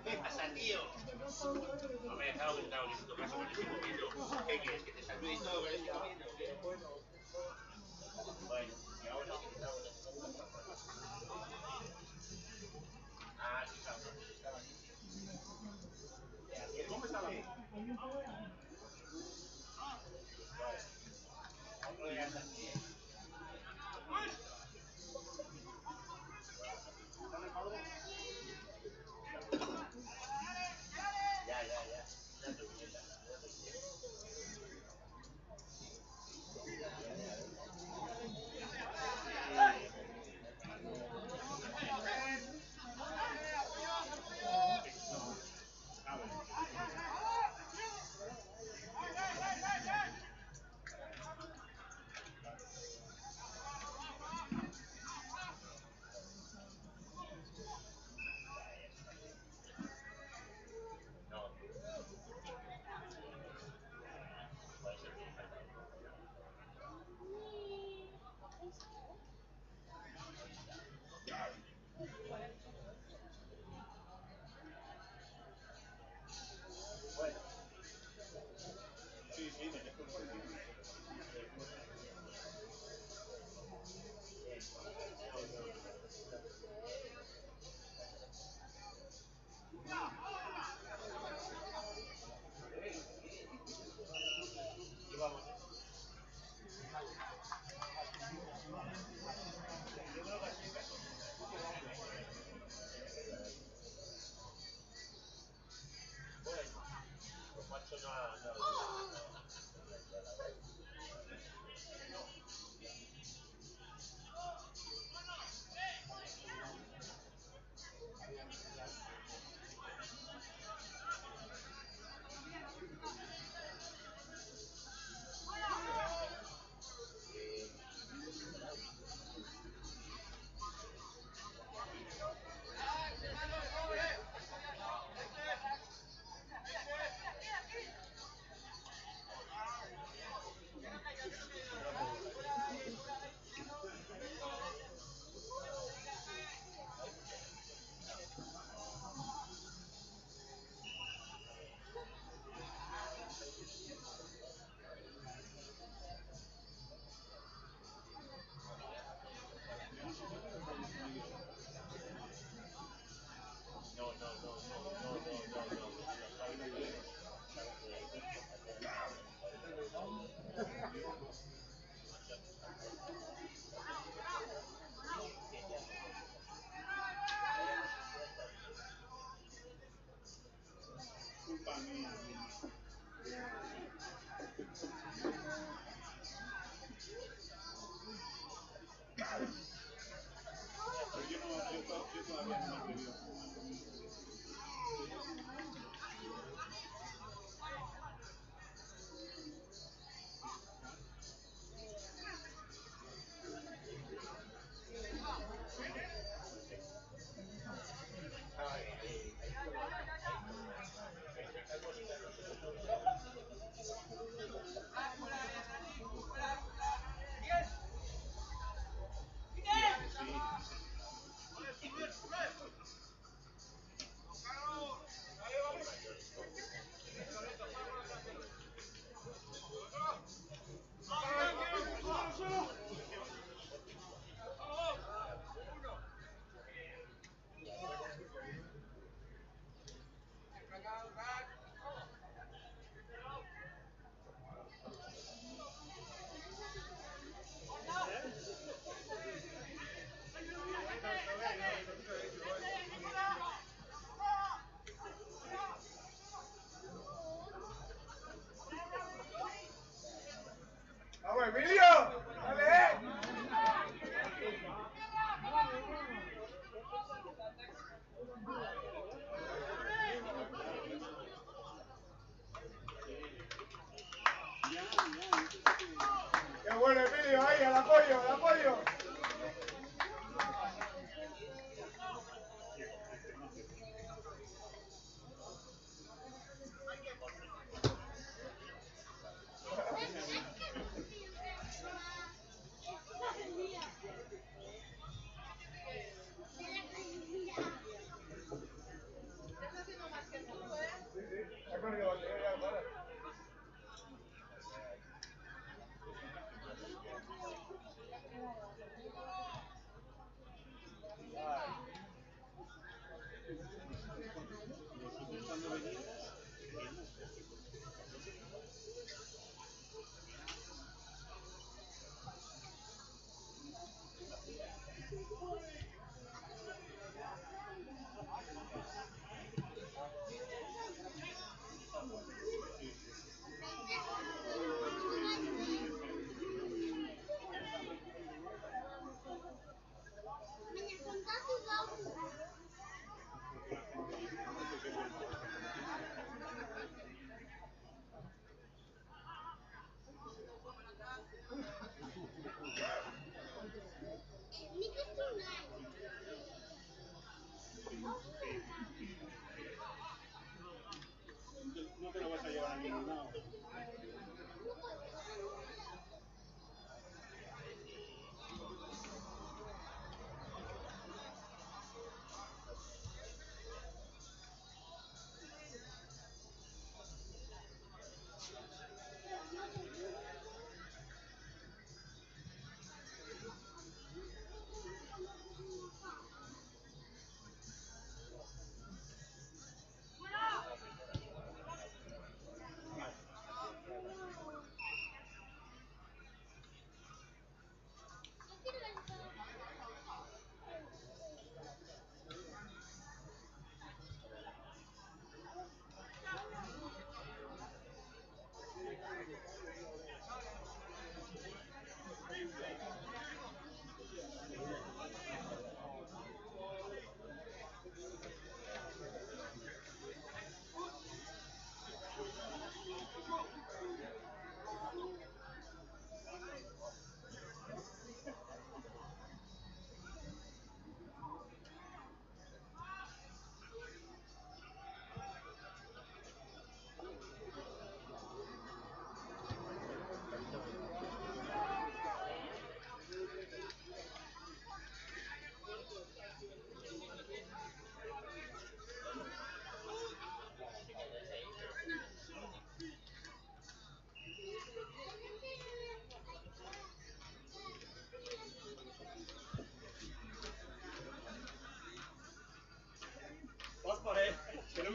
¿Qué pasa, tío? No me he dejado que estaba en tu casa con este comiendo. ¿Qué quieres? ¿Que te salude y todo con este comiendo? Bueno, y ahora sí que ah, sí, claro. ¿Cómo está la cosa? Ya.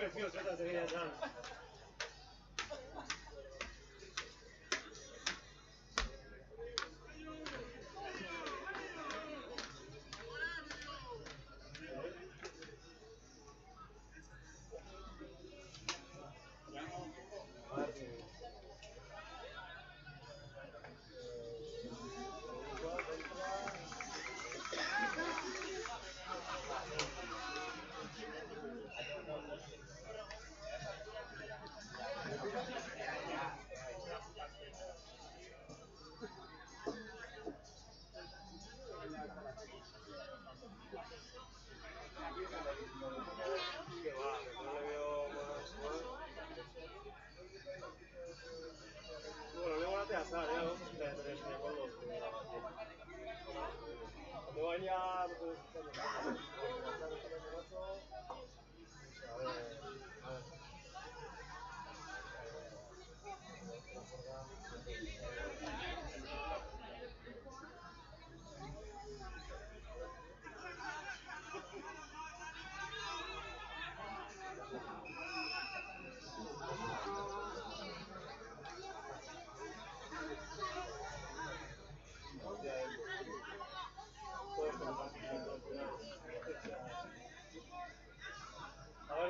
lezio zeta zegia esan. Bueno, luego no te vas a dar, vamos a escuchar tres acuerdos. Cuando venía, a ver,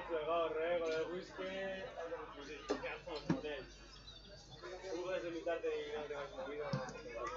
plegado, con el whisky, ¿qué hacemos con él? Tú puedes invitarte y no te vas movido, no sé qué pasa.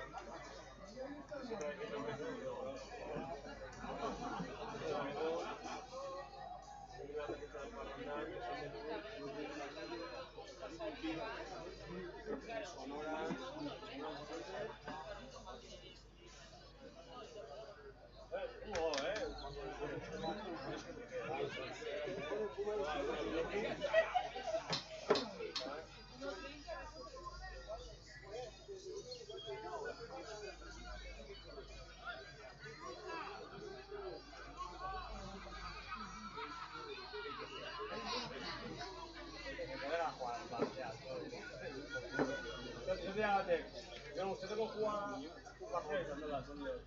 Usted tengo jugar un parcial y saltar las ondas.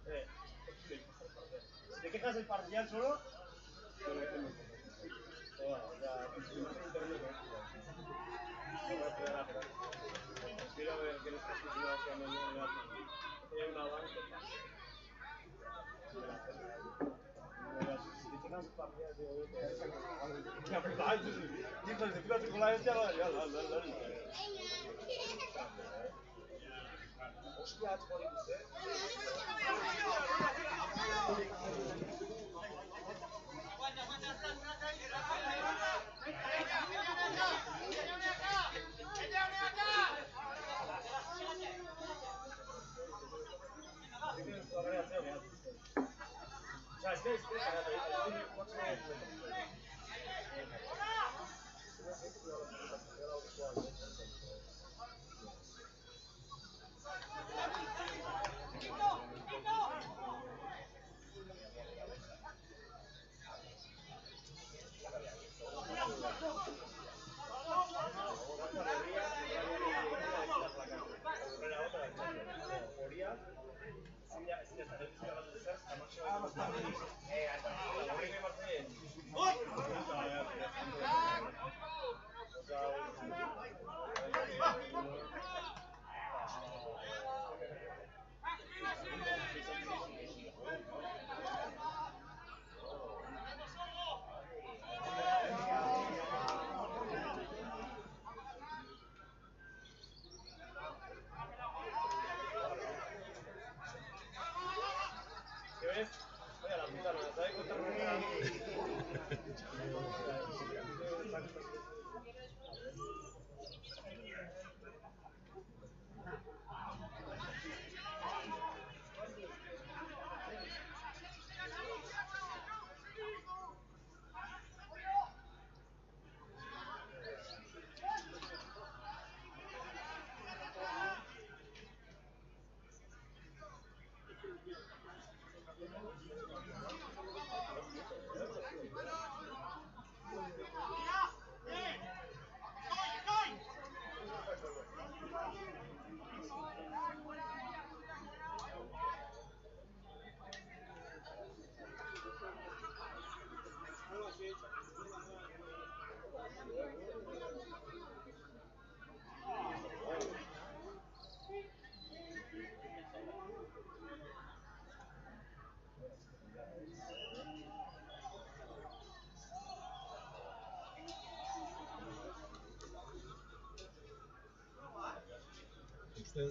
¿Te quejas del parcial solo? Bueno, ya, internet. Quiero ver que les estás diciendo hacia mañana. Hay una banca. Si te quejas del parcial, digo yo que... Ya, pero antes, hijo, si te quedas con la bestia, no, ya, hostia, por usted. Uste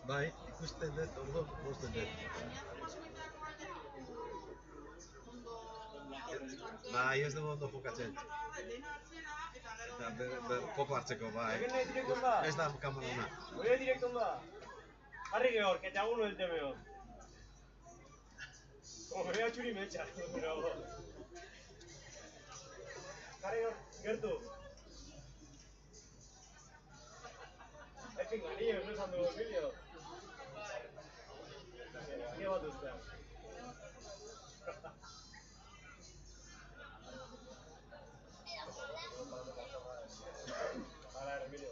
bai, ikusten dut, orduan ikusten dut. Bai, ez dugu ondo jokatzen. Eta poko hartzeko, bai. Ez da kamara ona. Voy a directo onda. Harry Georg, que te hago uno del TVO. Como me vea Churi me echa, pero... Harry Georg, Gertu. Es que engañillo, no es ando los vídeos. ¿Qué va a usted? Ahora, Emilio.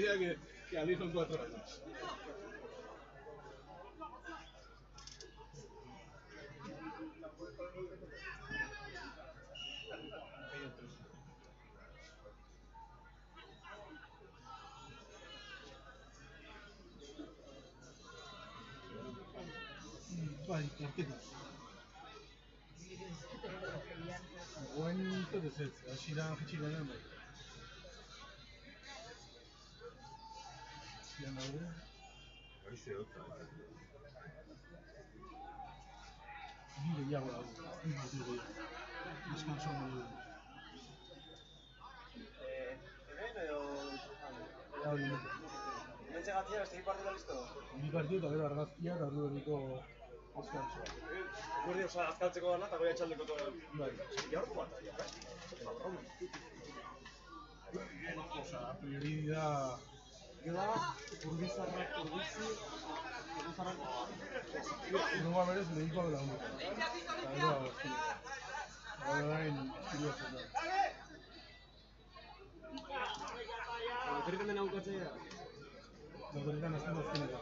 sabía que al hijo en 4 años. Bai, tarteka. Guen ez ez, hasi da jitsi gana bai. Zian daude. Horixe dut. Bi gehiago daude, bi partidu gehiago. Descanso hori. Hemen edo... Hori da. Hementxe gatzia, beste bi partida listo? Bi partidu eta gero argazkia eta ordu berriko descansoa. Guardia, oza, azkaltzeko gana eta goia etxaldeko todo. Bai. Jartu bat, cabrón. Osa, a priori da... Geda, urbizarrak, Urrungoa berez, lehiko dela única. Eta gero azkenekoa. Orain, eskirua zen da. Baterritan dena bukatzea? Baterritan azkenekoa.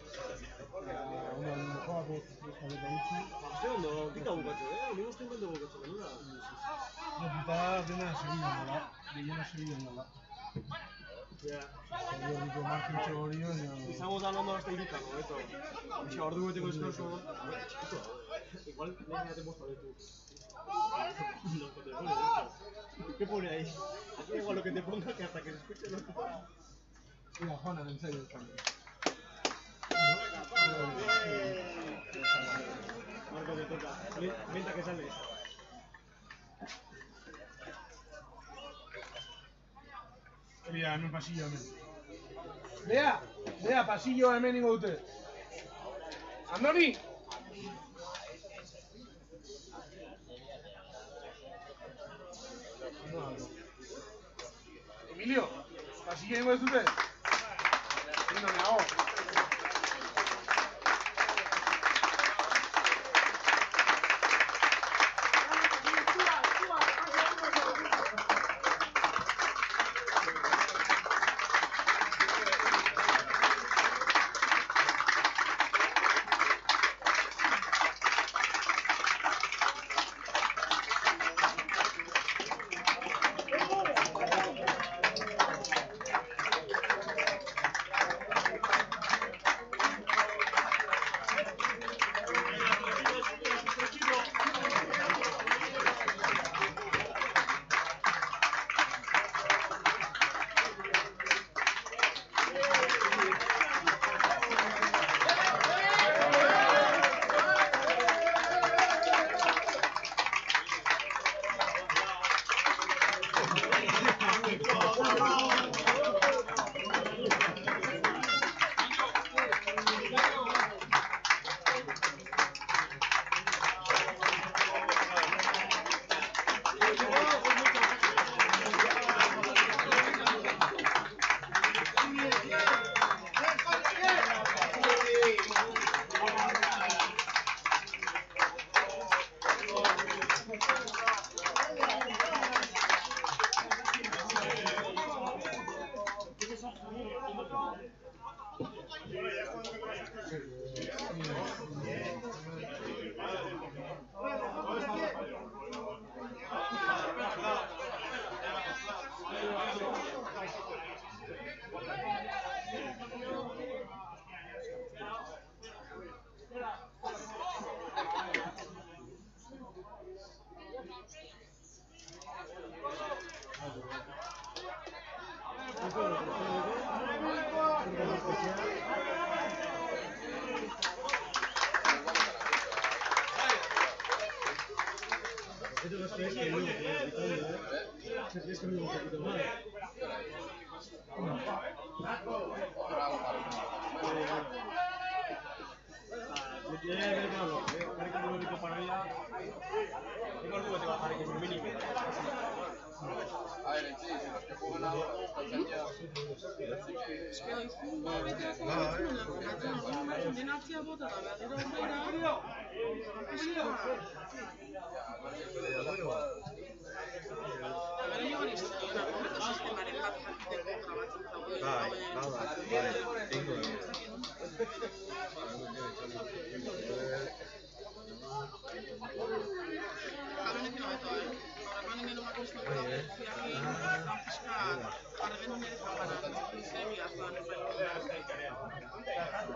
Ondo alin joa, bost jabeta gutxi. Ze ondo, pita bukatzea, ni guztien bende bukatzea, nura? Pita dena segidan dela, gehiena segidan dela. Ja. Hori horiko markintxo hori baina... Izango da ondo hasta irukako, eto. Ixa, ordu beteko eskorzo, txikito da. Igual, nahi gaten bosta betu. ¿Qué pone ahí? Aquí igual lo que te ponga que hasta que se escuche lo que pasa. Mira, Juana, en serio el cambio. Marco, te toca. Venta que sales. Mira, hemen pasillo hemen. Bea, pasillo hemen ingo dute. Andoni! Emilio, pasillo ingo dute. No me hago.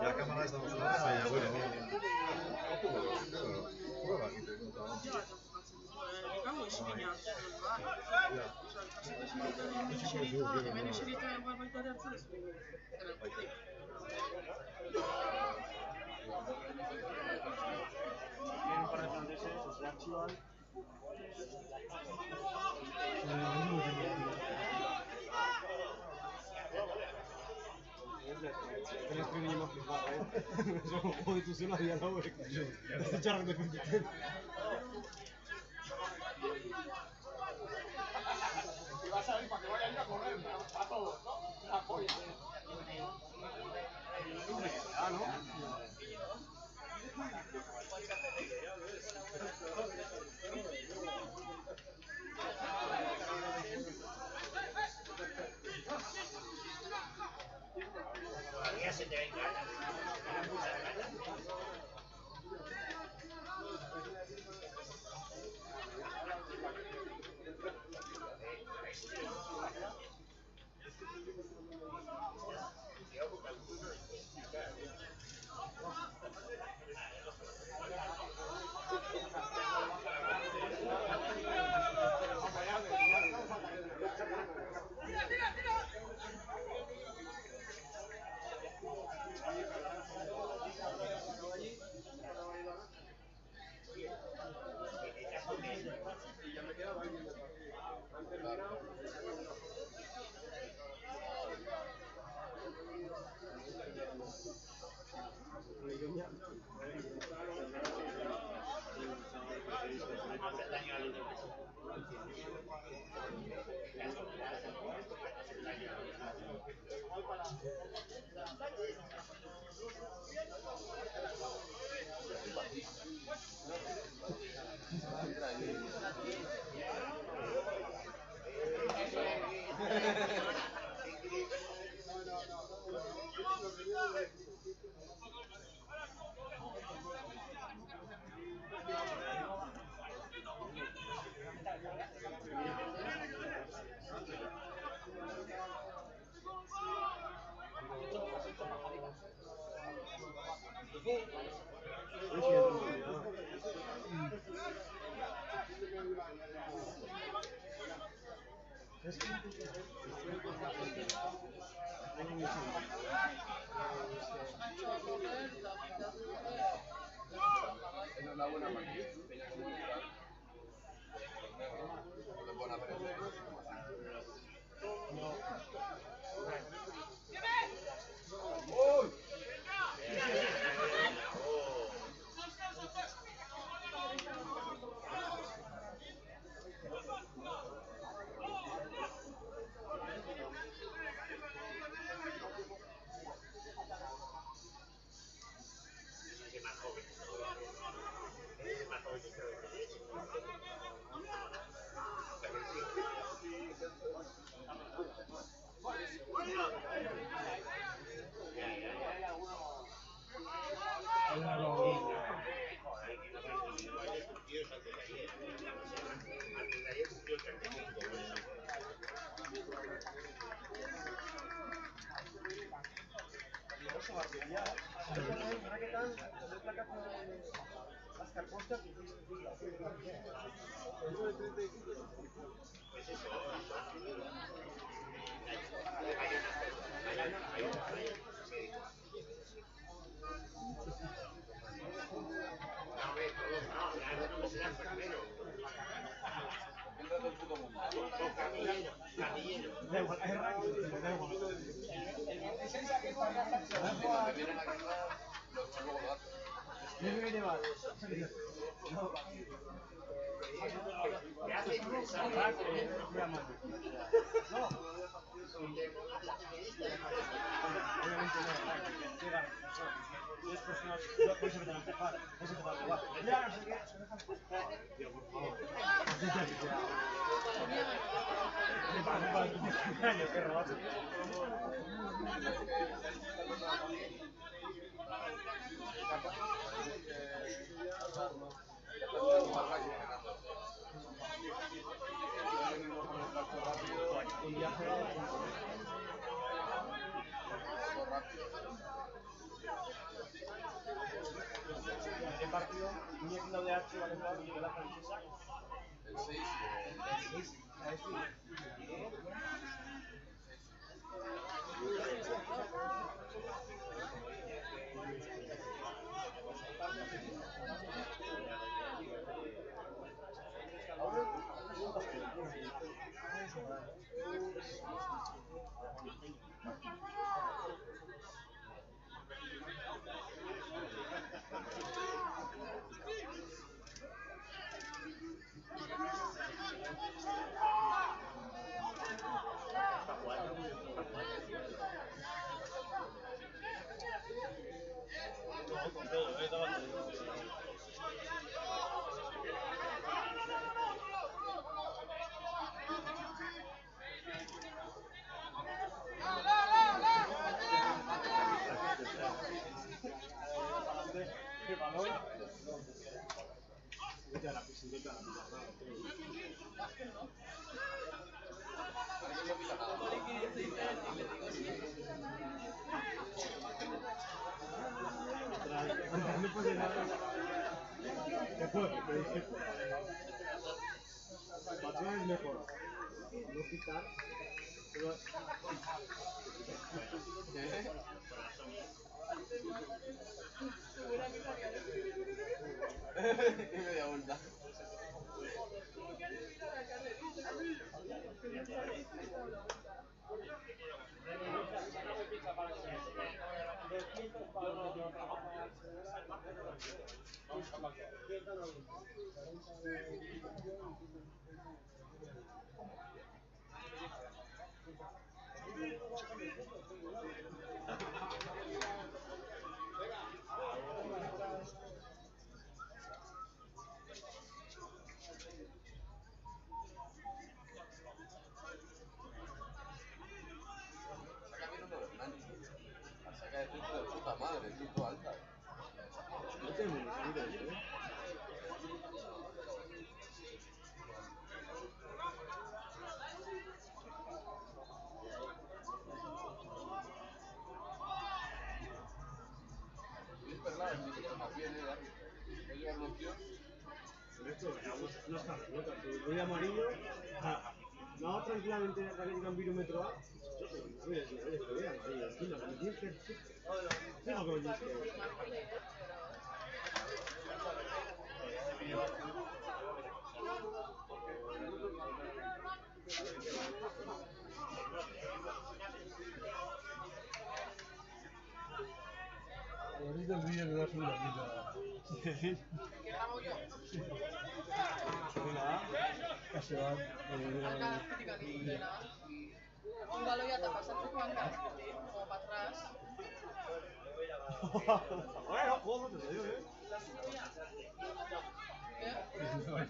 Ja kamera ez da oso ona, baina, bueno, proba egiten dut. Un par de franceses, os la archivan. Tres premios flipado, joder, tú solo había dado este charro de pinche. Y vas a ver para que vaya a ir a correr, a todos, ¿no? Una polla. Ah, ¿no? Todavía se te ven ganas. Muchas ganas. Es una buena máquina. No pueden hacer eso. Es más joven. Es más joven que antes de ayer cumplió 35. Pues eso. Es menos, por eso me tengo que dejar, por eso te tengo que jugar. Ya, no sé qué. Tío, por favor. Para tu cumpleaños, perro, macho. Un viaje ¿Qué partido? ¿Un equipo de H vale más que la francesa? el 6 El 6. ¿A este? Con todo, ¿Qué balón? Vete a la piscina, no puede nada. Mejor, te dije. Patrón es mejor. No quitar, pero... y media vuelta. Saca de centro de puta madre, tipo alta. No tengo ni idea de eso, Es verdad, más bien, no llevar noción. Esto, no está pelota, voy a amarillo, no tranquilamente para que digan virómetro A. Oye, que voy a amarillo, encima, que me tienes que... Tengo que venir. Ahorita el vídeo me va a subir la vida. ¿Qué grabo yo? Se va. Acá, típica de nada. Un balón ya te pasa por banca, como para atrás. Bueno, joder, te lo digo, La subía. Joder,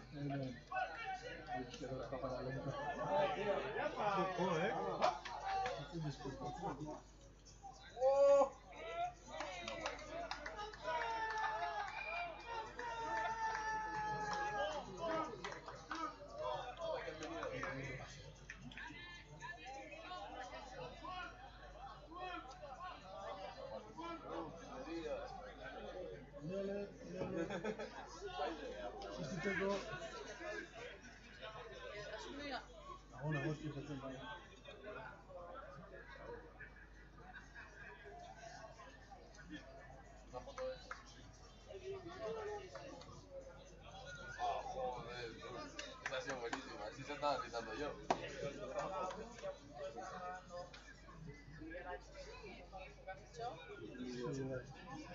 La subía. Ahora, hostia, se ha Una foto de... Ah, joder, esa ha sido buenísima, así se estaba gritando yo.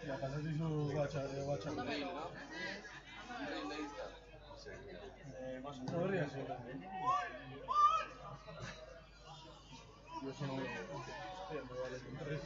La casa se hizo guacha. Reel, ¿no? Reel de Insta. No rías, yo soy muy... me vale con 3.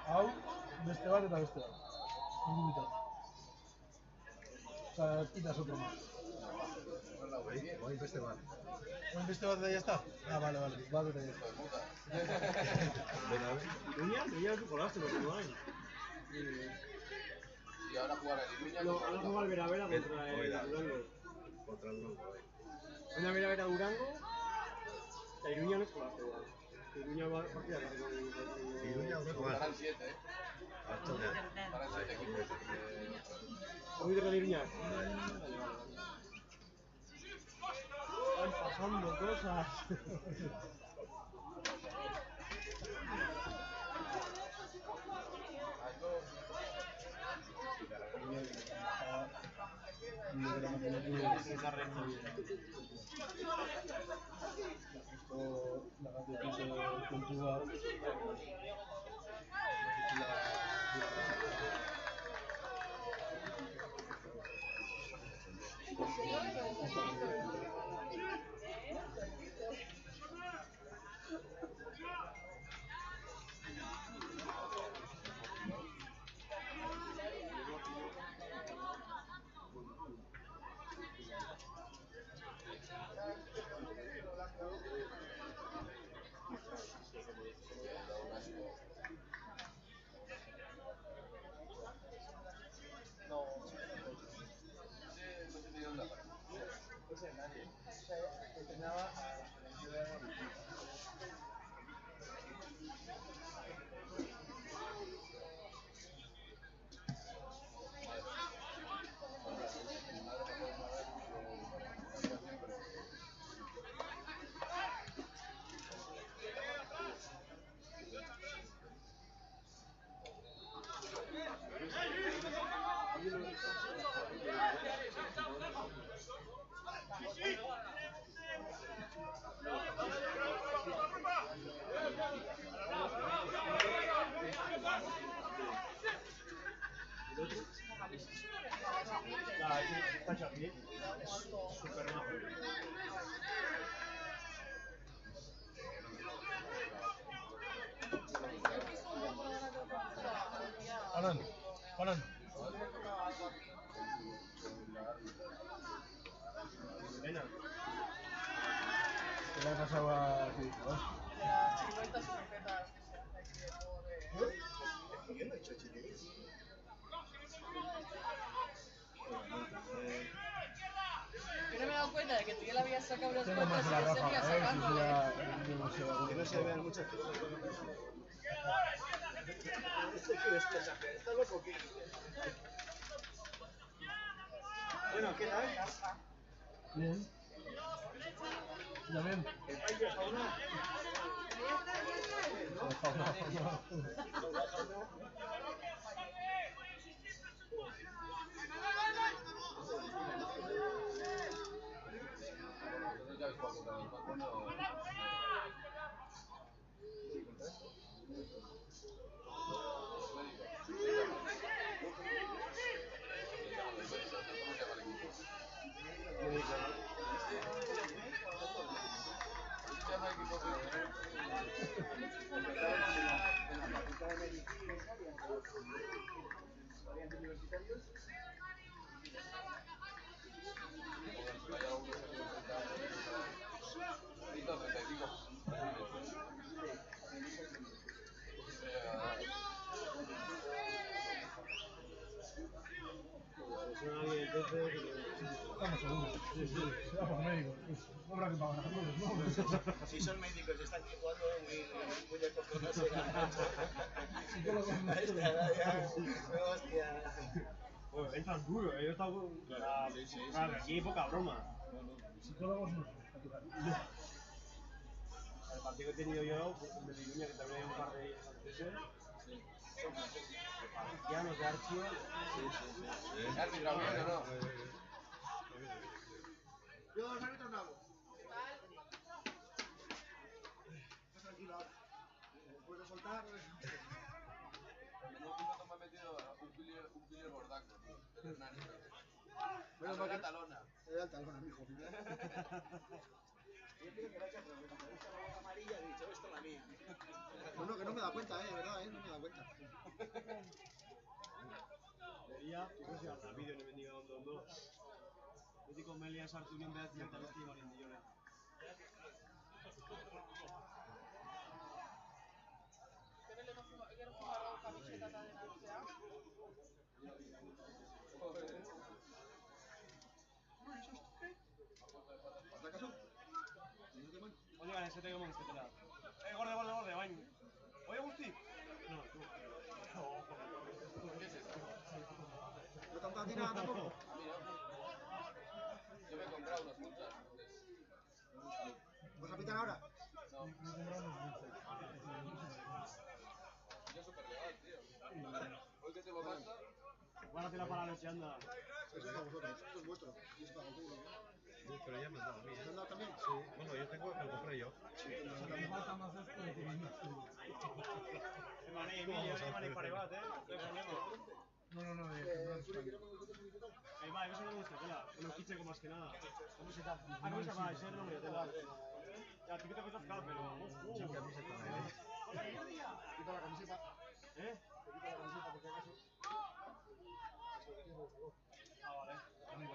Hau, beste bat eta beste bat. Ilimitado. O sea, quitas otro más. Hoy beste bat. ¿Un beste bat y ya está? Ah, vale, vale. Bat eta ya está. Iruña es tu colaste, porque no hay. Y ahora jugar el Iruña. No, ahora juega el Veravera contra el Durango. Contra el Durango, Una Veravera Durango. La Iruña no es colaste, igual. Iruña va a partir de Iruña Durango. Para el 7, ¿eh? Para el 7 equipos. ¿Hoy de la Iruña? Están pasando cosas. La radio que se conjuga. Alan, Alan. ¿Qué le ha pasado a tu hijo? Yo no me he dado cuenta de que tú ya le habías sacado las Tengo más cuentas la y él seguía Rafa, sacándolas. Que no se vean muchas cosas. Este tío es mensaje, está loco que... Bueno, ¿qué tal? Bien. Ya ven. El país de fauna. ¿Cómo se llama el equipo? seguro. Sí, sí. Se va por médico. Pues, no habrá que pagar a todos, ¿no? Si son médicos, están aquí jugando muy de cojones en la noche. A esta edad ya, hostia. Bueno, entran duro, yo he estado... Claro, aquí poca broma. Psicólogos no. El partido que he tenido yo, pues el de Viruña, que también hay un par de franceses, son valencianos de Archio. ¿Has arbitrado bien o no? Yo los árbitros no hago. ¿Qué tal? Estás tranquilo ahora. Después de soltar. En un minuto me ha metido un pilier gordaco, del Hernani. Menos mal que Talona. era el talón, amigo. Yo creo que la he hecho, pero cuando he visto la boca amarilla he dicho, esto es la mía. Bueno, que no me da cuenta, de verdad, no me da cuenta. Leía, no sé, al vídeo no me diga dónde. Beti Melia sartu nien behatziak eta beste ibarien diore. Bere gero fumarro kamiseta eta dena hartzea. ¿Hasta acaso? Oye, gane, se te como guztetela. Gorde, bain. Oye, guzti? No, tú. ¿Qué es esto? ¿No tanta tirada tampoco? Yo me he comprado unos multas. ¿Vas a pitar ahora? No. Yo súper legal, tío. Hoy que tengo pasta. Guárdatela para la noche, anda. Eso es para vosotros, esto es vuestro. Y es para el tuyo. Sí, pero ya me han dado a mí. ¿Te han dado también? Sí. Bueno, yo tengo que lo compré yo. Me falta más esto de que Mani pare bat, No, Ahí va, eso no me gusta, tela. Bueno, kitchen más que nada. Camiseta. Ah, camiseta para ser no me tela. Ya, te quito cosas caras, pero... Sí, camiseta. Quita la camiseta. ¿Eh? Te quita la camiseta por si acaso. Ah, vale. A mí.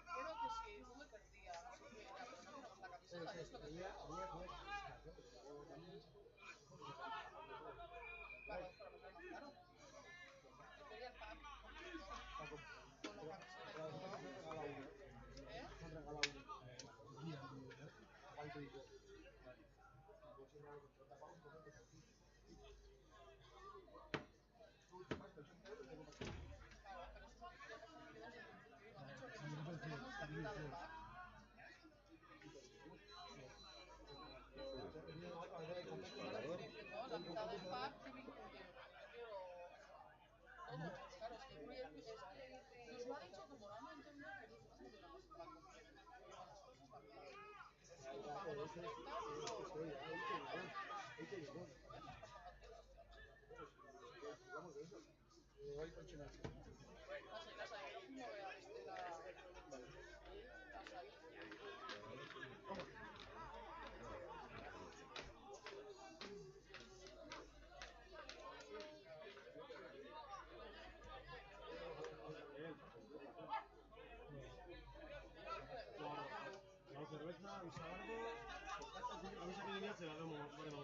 Creo que sí, fue muy perdida. Así que la persona que nos la camiseta es lo que sea. Claro, es para pasar más claro. Y quería el pack completo con la camiseta y todo. ¿Eh? Claro, pero eso es lo que me queda desde el principio. Y me han dicho que nosotros tenemos que quitar el pack. No, la mitad del pack que me incluye. Todo, claro, es que incluye nos lo ha dicho como dando a entender que nosotros tuviéramos el pack completo. Y a nosotros también. Y me pago los 30, las hay, yo fumo de Aristela. Las hay. La cerveza, un sabardo... Vamos a que venía, se la damos, bueno,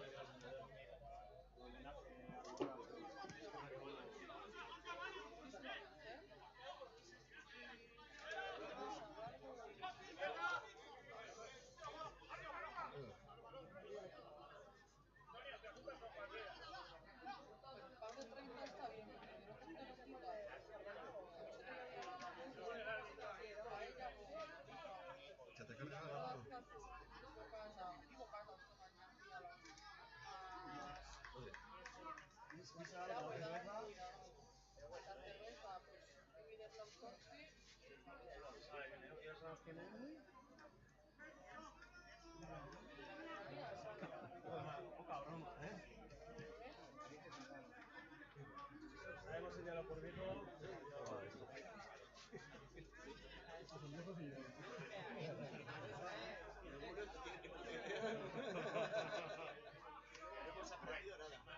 Pero el pack de 30 está bien, porque de repente lo quita. ¿Se te carga la mano? Poca broma, Hemos señalado por viejo. No hemos aprendido nada más.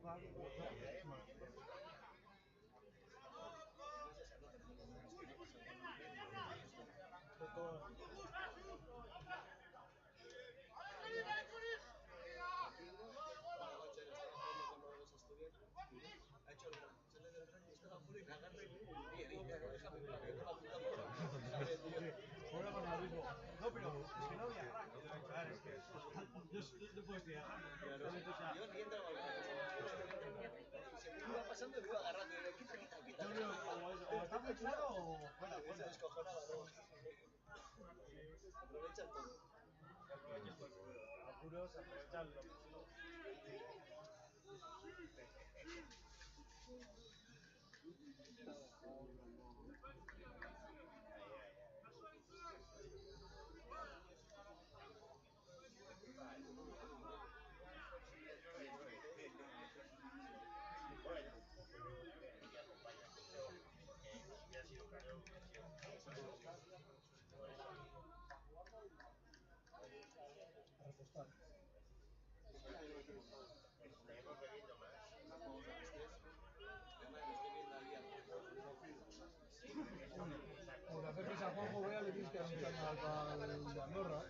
Ha hecho el gol. Sale del rey y estaba fuera y cagando y dice, no, déjame en paz, que tengo la puta bola. Déjame, tío. Ahora con el mismo. No, pero es que no había rack. Claro, es que no puedes viajar. Yo ni entraba al rack. Se me iba pasando y me iba agarrando. Y digo, quita, quita, quita. O está muy claro o fuera, Se fuera. descojonaba, ¿no? Aprovechan todo. Apuros, aprovecharlo. Bueno, aquí acompaña mucho, porque si hubiera sido claro, hubiera sido por eso. A repostar. Estaríamos bebiendo más. Por hacer que San Juanjo vea le tienes que anunciar al de Andorra.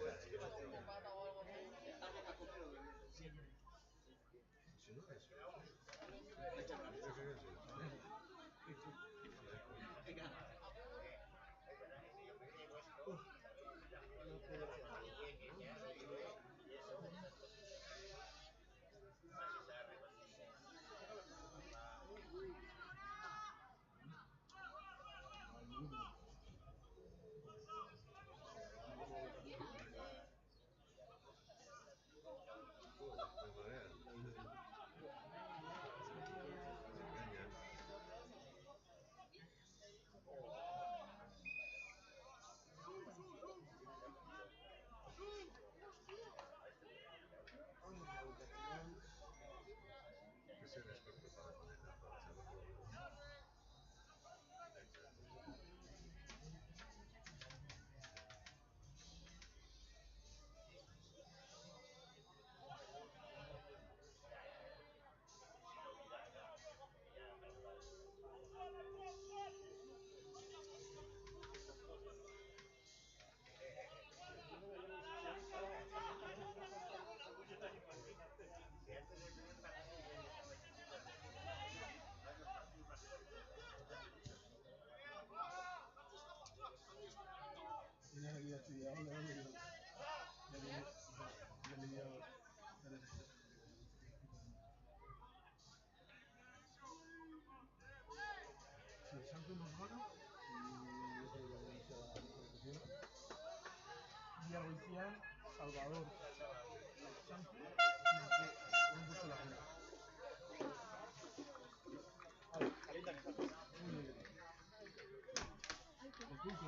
Si no es. Que ser experto para conectar para saber todo. Tiene la vida estudiada, le han leído. Si el Santos nos gana, y yo creo que será la competición. Villarruicián, Salvador, Santos, han puesto la final. Muy bien. El pulso.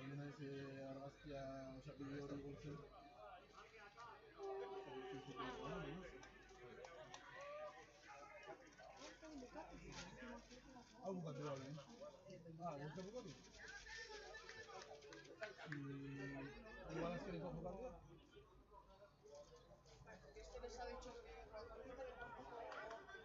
Una vez Argazkia os ha pedido revolución. Bukatu da orain. Ez da bukatu? Igual azkeneko bukatu da? Porque este les ha dicho que probablemente tampoco acaben así.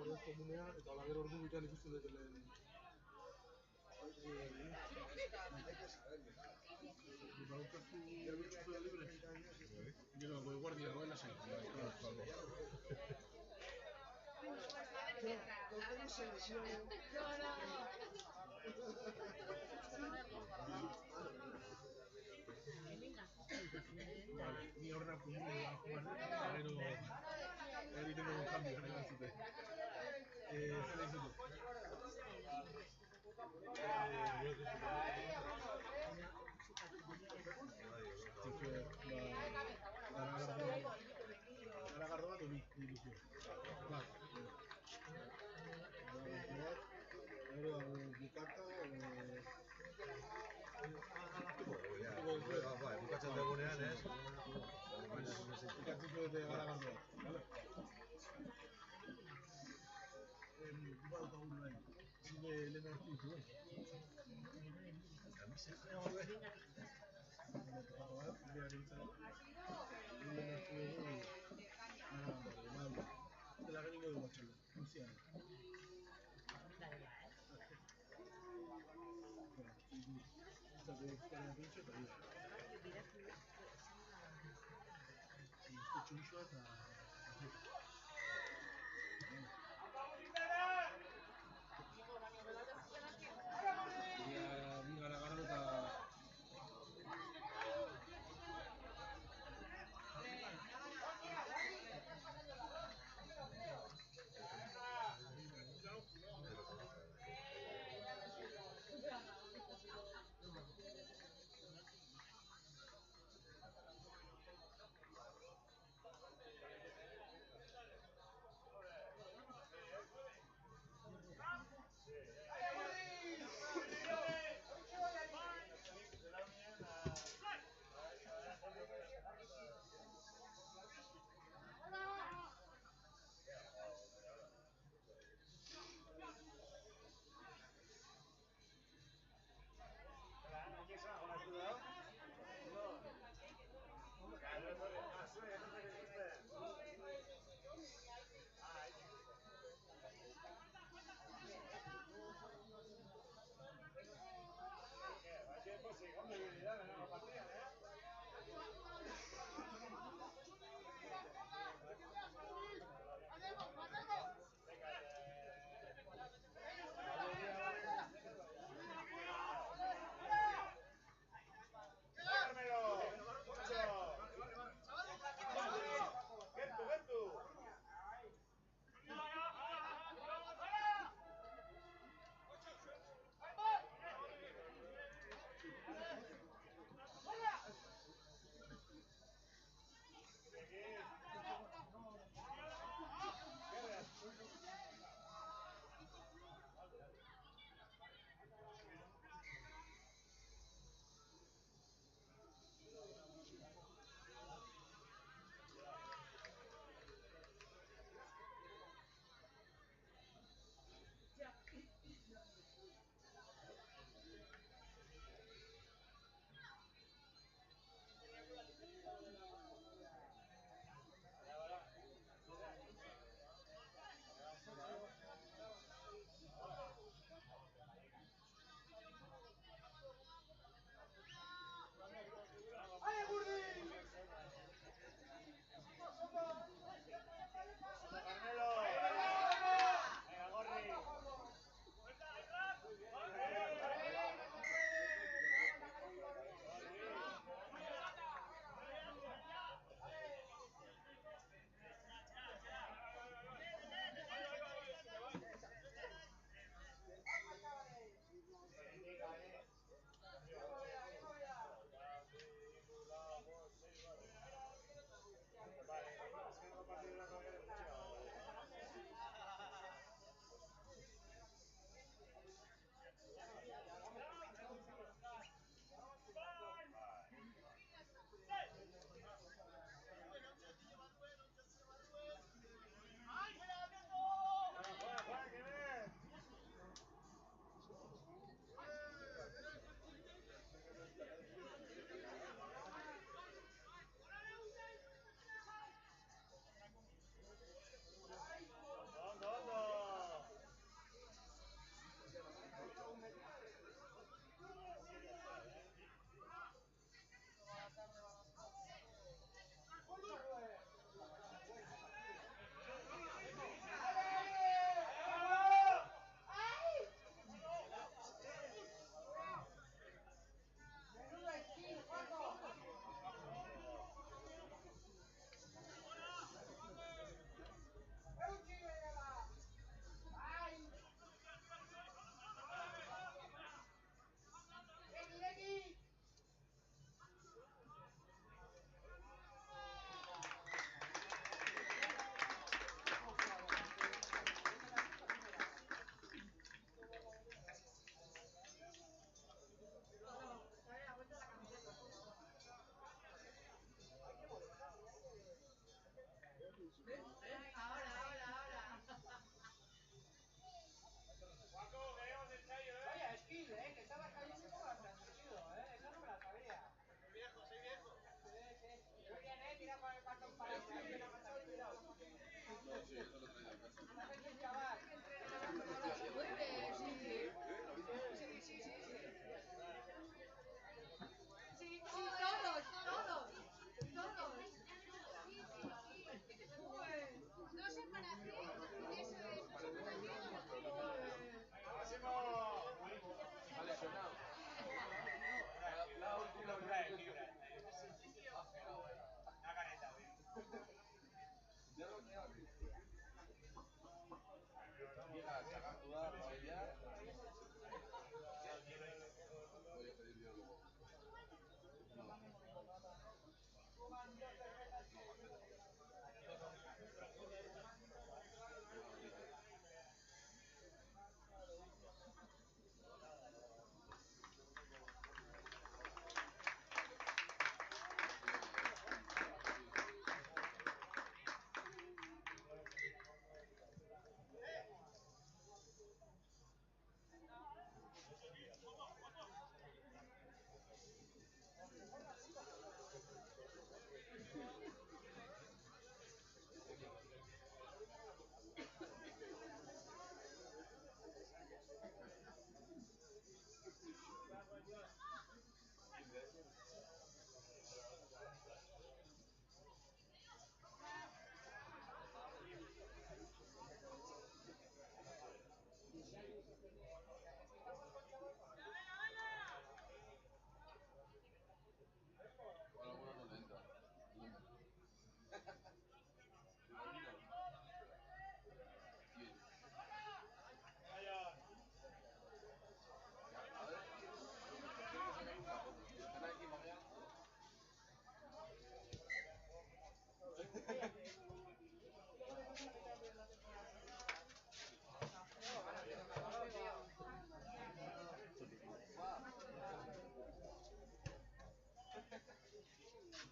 Ordez komunea, eta hola gero ordu bitan ikusten dut lehen. Badaukazu zure libre? Gero, goi guardia, goen lasai. Ni horrela komunea jugar dut, eta gero egiten dugu cambio, gero batzute. Zer dizutu? Garagardo bat ebi ilusio. Bat. Gero dago bukata, bukatzen dugunean, ez? Ikatzen zuete garagardo bat, bale? Badaukagu nahi, zure lehen hartu dituen. Kamiseta hor behar. Garagardo bat, behar gintzen. Lehen hartu dugu garagardo, bale. Zela geningo dugu atxalde, luzian. Zako euskara pintxo eta dira. Uste txurixoa eta azeta. Bi garagardo eta...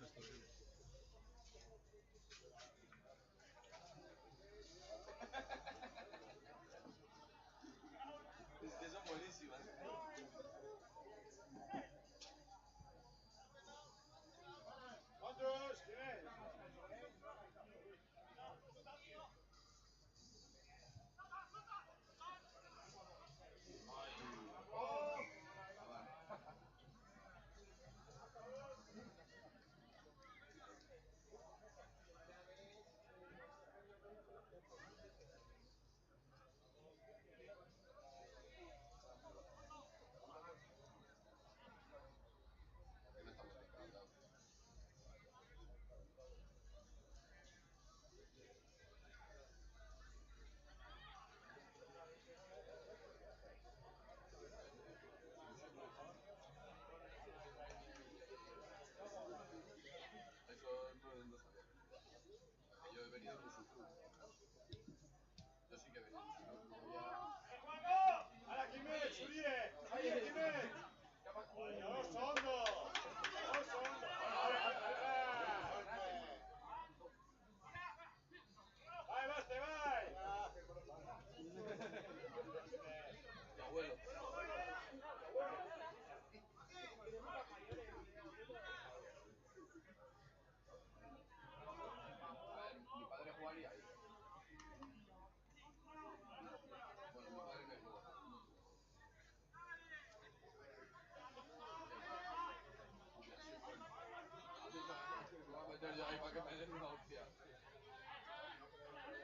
Es que son buenísimas. ¿Cuántos? ¿Quién es? Que no estamos preparados. Eso no sabía. Que yo he venido en su club. Yo sí que he venido en su club. ¡Hala, Quimet! ¡Surie! ¡Ahí, Quimet! ¡Dos hondo! ¡Dos hondo! ¡Vai, Baste, vai! Tu abuelo. A ver, mi padre jugaría ahí. Bueno, mi padre me jugó. Me voy a meter yo ahí para que me den una hostia.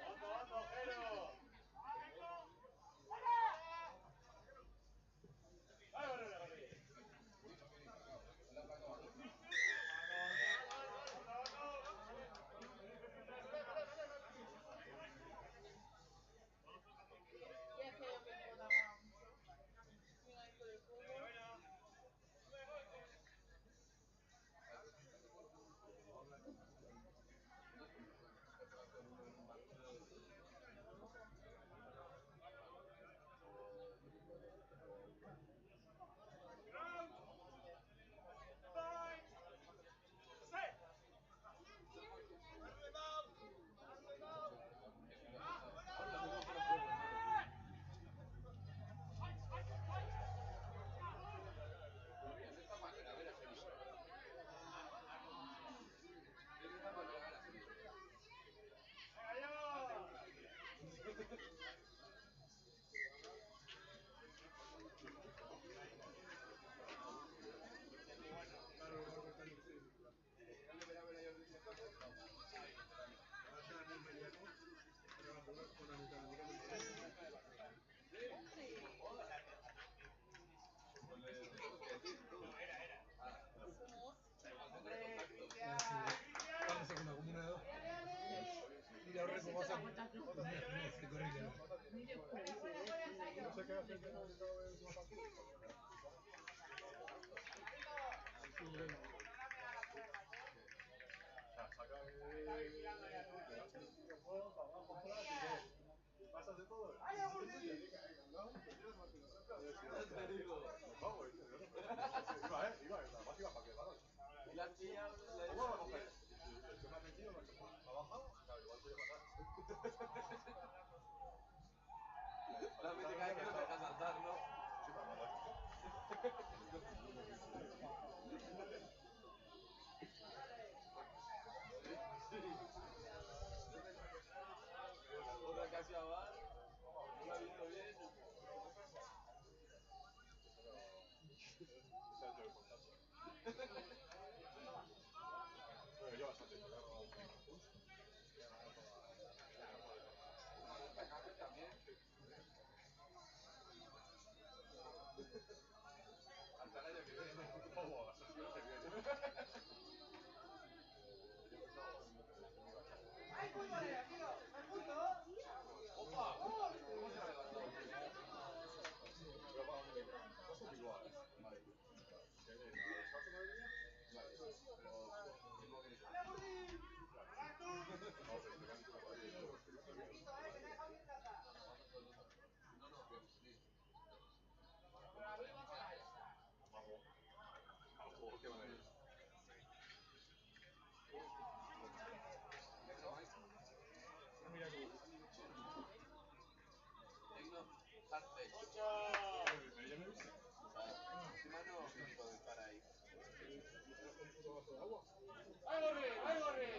¡Hondo, hondo, Jero! ¡Vai, Barrera, Barrera! Le ha sacado a dos. Y es que yo que puedo dar un ahí por el fútbol. Es esta manera, a ver a Jericó. Es esta manera, a ver a Jericó. Mira, ahora cómo vas a correr. No sé qué hacer que no se acabe el último partido. O sea, saca el videojuego para abajo, atrás y pasas de todo. Te digo. Iba, además iba para que paras. Y la has pillado. ¿Cómo va a coger? El que me ha metido, ¿ha bajado? Claro, igual se lleva atrás. La mente cada vez que lo dejas saltar, ¿no? Sí, para nada. Otra casi a bar. No la he visto bien. Ese es el contacto. Bueno, yo bastante, me he robado un pulso. Me he ganado Atacaste también. Hasta el año que viene. ¿Cómo? Hasta el año que viene. ¡Opa! ¿Cómo se ha levantado? Pero vamos igual. Vale. ¿El descanso no venía? Vale, pero mismo que No, pero te casi por ahí. no, no, que sí. Vamos. ¿Qué van a ir? puto vaso de agua. ¡Ay, Gorri! ¡Ay, Gorri!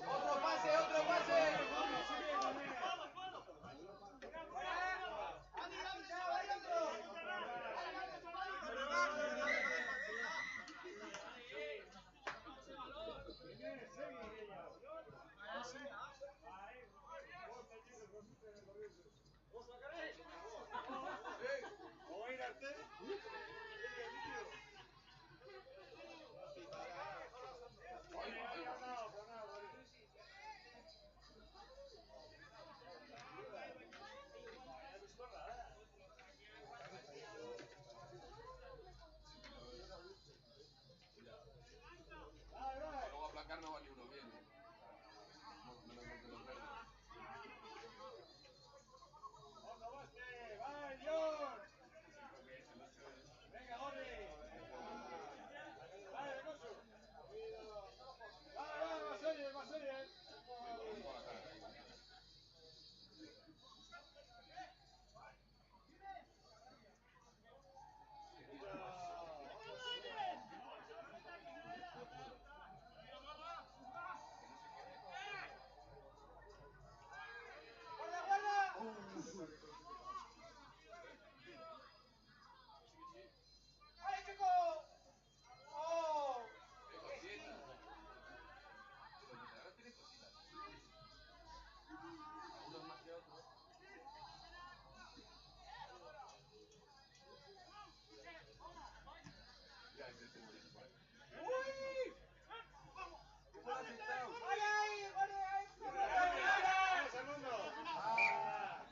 ¡Otro pase, otro pase! Luego a placar no va ni uno bien. Menos mal que los verdes. ¡Venga, Gorri! ¡Vale, Becosu! ¡Vale, más serie, más serie! ¡Guarda, guarda! ¡Vale, chico! ¡Oh! ¡Qué cositas! Los veteranos tienen cositas. Algunos más que otros. Mira ese tubo ya por ahí. ¡Uy! ¿Cómo lo has echado? ¡Ay, ay! ¡Vale, ay! ¡Vamos, Segundo! ¡Ah!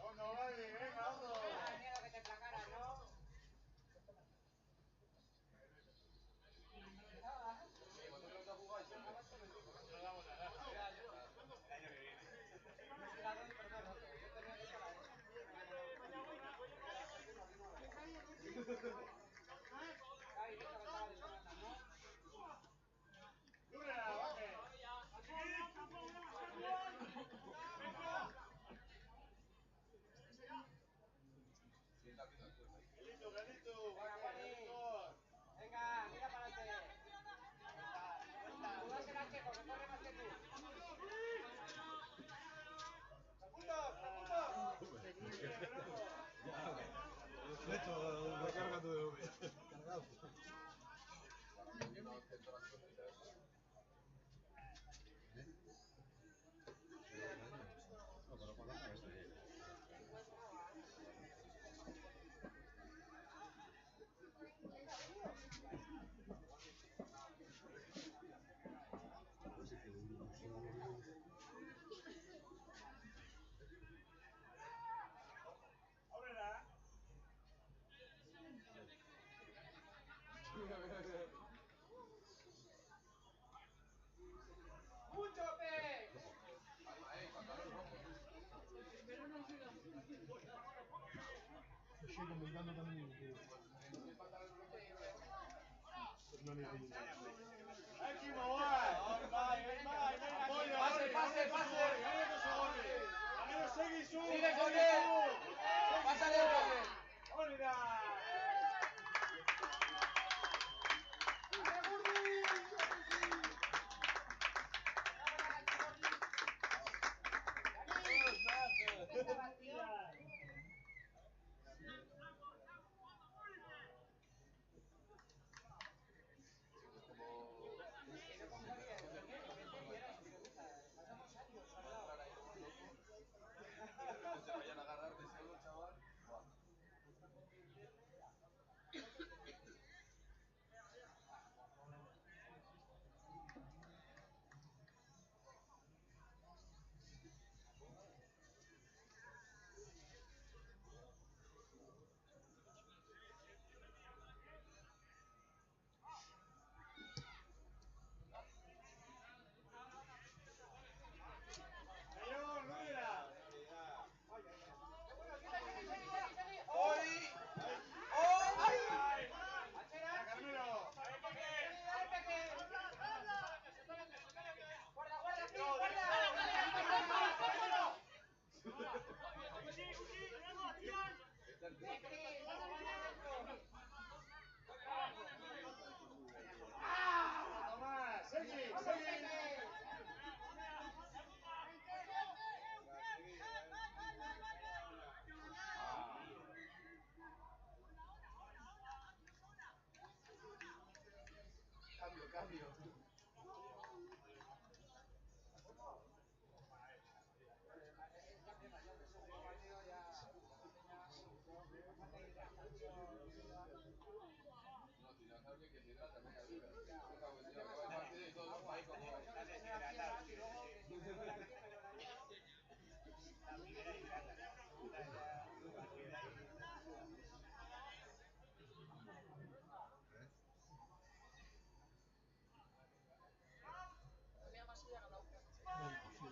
¡Hondo, vale! ¡Venga, Hondo! Miedo que te placara, ¿no? ¿Vosotros no jugáis siempre? Venga, mira para adelante. Tú dásela a Checo, que corre más que tú. De hecho, recarga tu DV. Cargado. No, pero cuando acabes de ir. ¡Mucho pez! Estoy comentando también que no le hay. ¡Pase, pase, pase! ¡Sigue con él! ¡Pásale el pase! Se vayan a agarrar de solo, chaval. cambio. No, si no sabes que se hidrata, venga, venga. Acaba el partido y todos vamos ahí como... Está deshidratado, sí, la primera hidrata, la segunda ya, a partir de ahí... Tenía más idea ganado. La mía, no estaba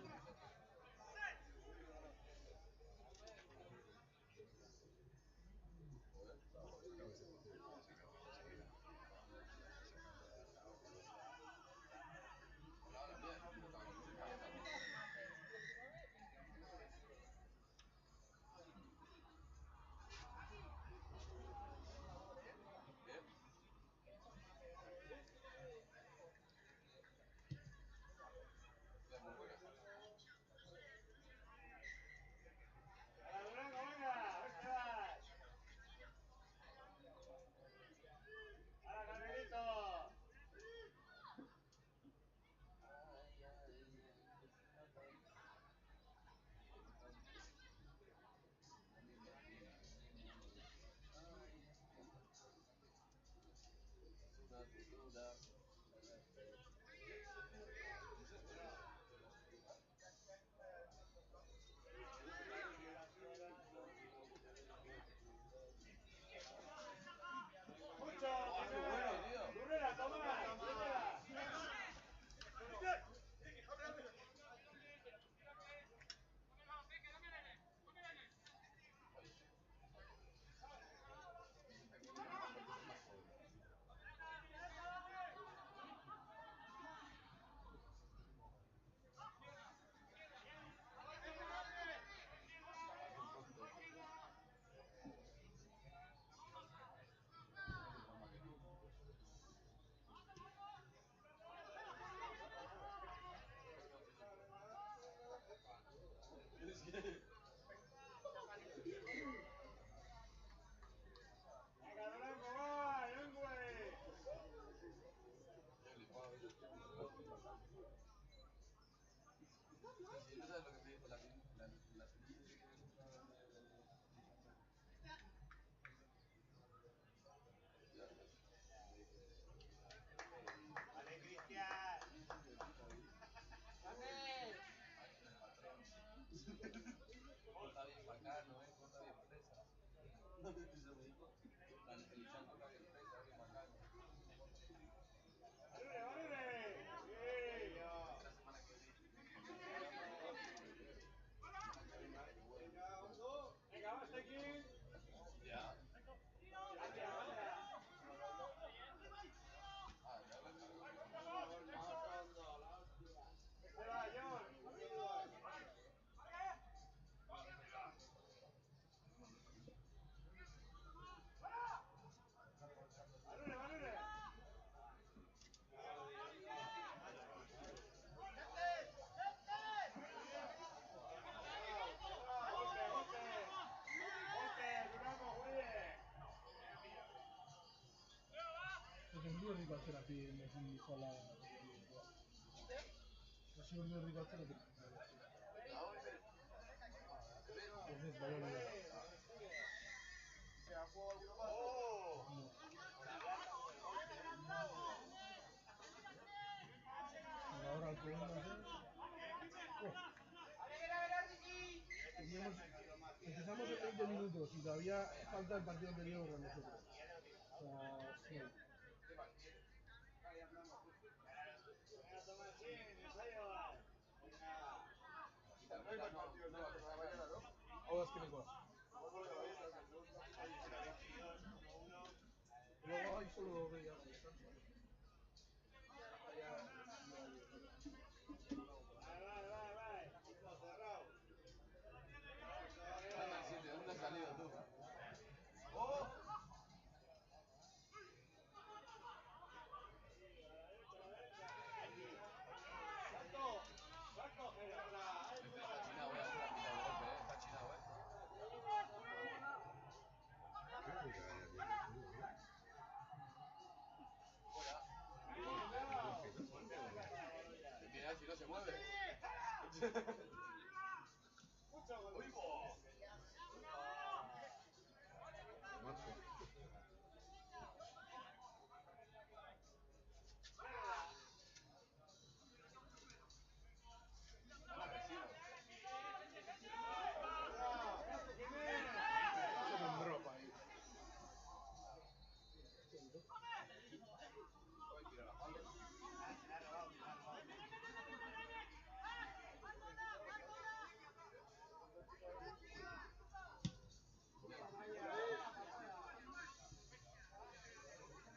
calentando. 29, 29. ¿Bien? Es muy buena. ¡Hala, Durango, venga! ¡Vete, vas! ¡Hala, Carmelito! ¡Mucho! ¡Ah, qué bueno, tío! ¡Durrera, Tomás! ¡Durrera! ¡Venga, Durango, va! ¡Yangüe! Si no sabes lo que me dijo la semilla que tiene comprada ¡Vale, Cristian! ¡Vale! el patrón. Corta bien bacano, corta bien presa. Eso me dijo. El chan corta bien presa, bien bacano. ¡Valure, valure! ¡Sí! La semana que viene. La semana que viene que vuelve. ¡Venga, vas, Tekin! Ya. ¡Vaya, vaya! Ah, ya la cara. ¡Este va, John! ¡Valure, valure! ¡Golpe, golpe! ¡Golpe, Durango, juegue! Perché lui arriva a terapia e quindi fa la... La signora arriva a terapia. Perché sbagliamo la... ¿Se ha jugado alguno más? No. Ahora al poder hacer... ¡Vale, ven a ver, Ricky! Empezamos en 20 minutos y todavía falta el partido anterior a nosotros. O sea, sí. Venga, Tomasín, ensayo va. No hay más partidos de la mañana, ¿no? Ahora es que me coja. Será 22, 1-1. Luego hay solo media hora de descanso. Vai. Equipo cerrado. Anda, 7, ¿dónde has salido tú? ¡Oh! Salto. Salto, Jero. Este está chinado, la mitad de golpe, está chinado, Creo que gana bien el club, ¿no? Mucho gol. ¡Oigo! Marco. Van agresivos. Eso con ropa ahí. Voy a tirar la falda. Se la ha robado, se la ha robado.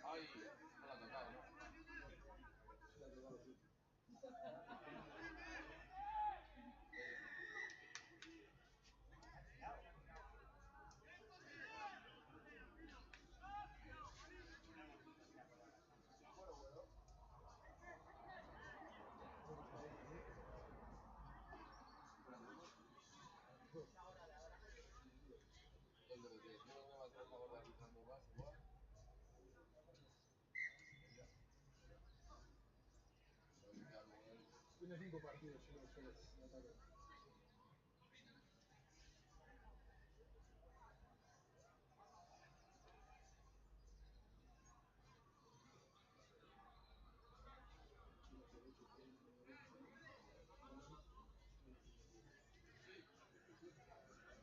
Ay, no la ha tocado, ¿no? Se la ha tocado, sí. ¿Dónde lo tienes? ¿No me va a hacer el favor de arbitrarme más igual? Pero me queda como él. Tiene 5 partidos, solo en ataque.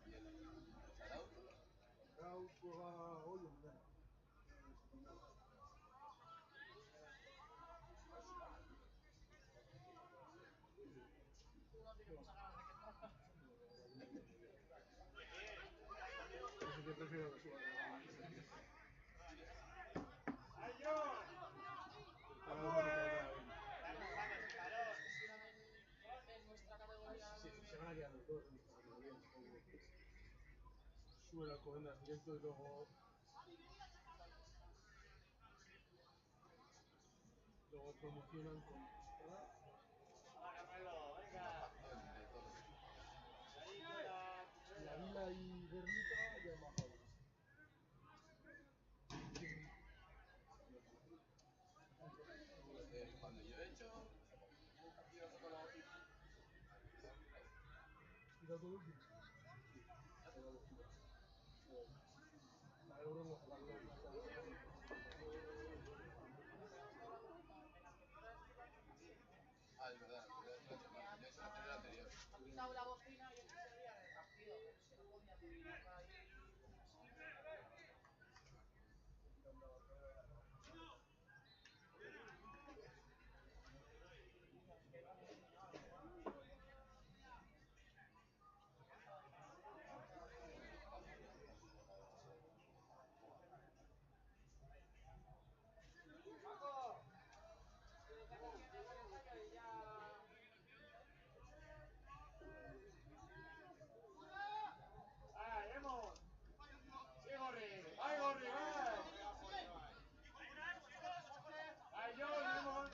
¿Y el Charaut? Kraut juega hoy o mañana. Tú no tienes muchas ganas de que salga. Así que prefiero que suba. ¡Ay, yo! Para uno que caiga bien. Es que si van en nuestra categoría. Sí, se van a quedar los dos en nuestra categoría. Sube el Alcobendas directo y luego promocionan contra ¡Hala, Carmelo! Es un ¡Venga! pactón de todos los equipos. Ahí queda. la Vila y Guernica ya han bajado. Cuando yo he hecho un partidazo con la botita. ¿Quita todo último? Sí, pero lo quita. A Euro no jugarlo. Pero es que la botita, en la anterior a este lo ha hecho también, ¿no? Ah, es verdad, yo he hecho la Porque anterior. ha quitado la bocina y eso se oía en el partido, pero es que no podía terminar ahí como así. Es que no le enseñaba a jugar. Paco, que no tiene por el saque y ya. ¡Ay, Lemon! ¡Sí, Gorri! ¡Ay, Gorri, ay! ¡Ay, yo, Lemon!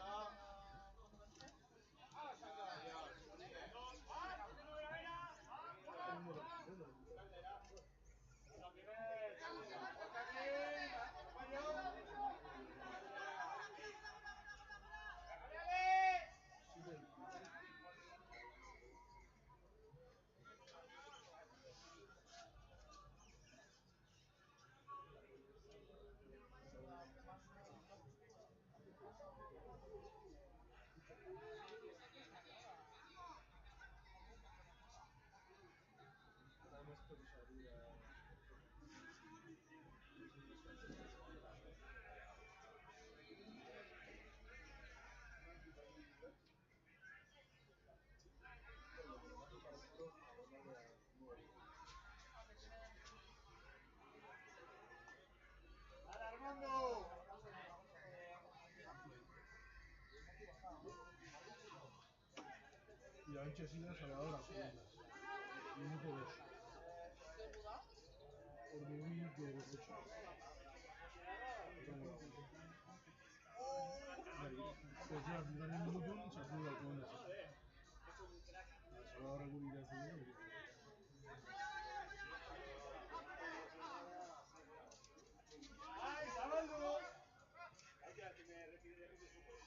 Además puedes abrir a... ¡Dale, Armando! Y Anche Sina, Salvador, Alcobendas. Minuto 2. ¿Qué os duda? Ordubi de derecho. Pues ya, bigarren minutuan sartu da Alcobendas. Salvador Aguri irazi du. ¡Ay, Zabaldu! Hay que me retire de fútbol.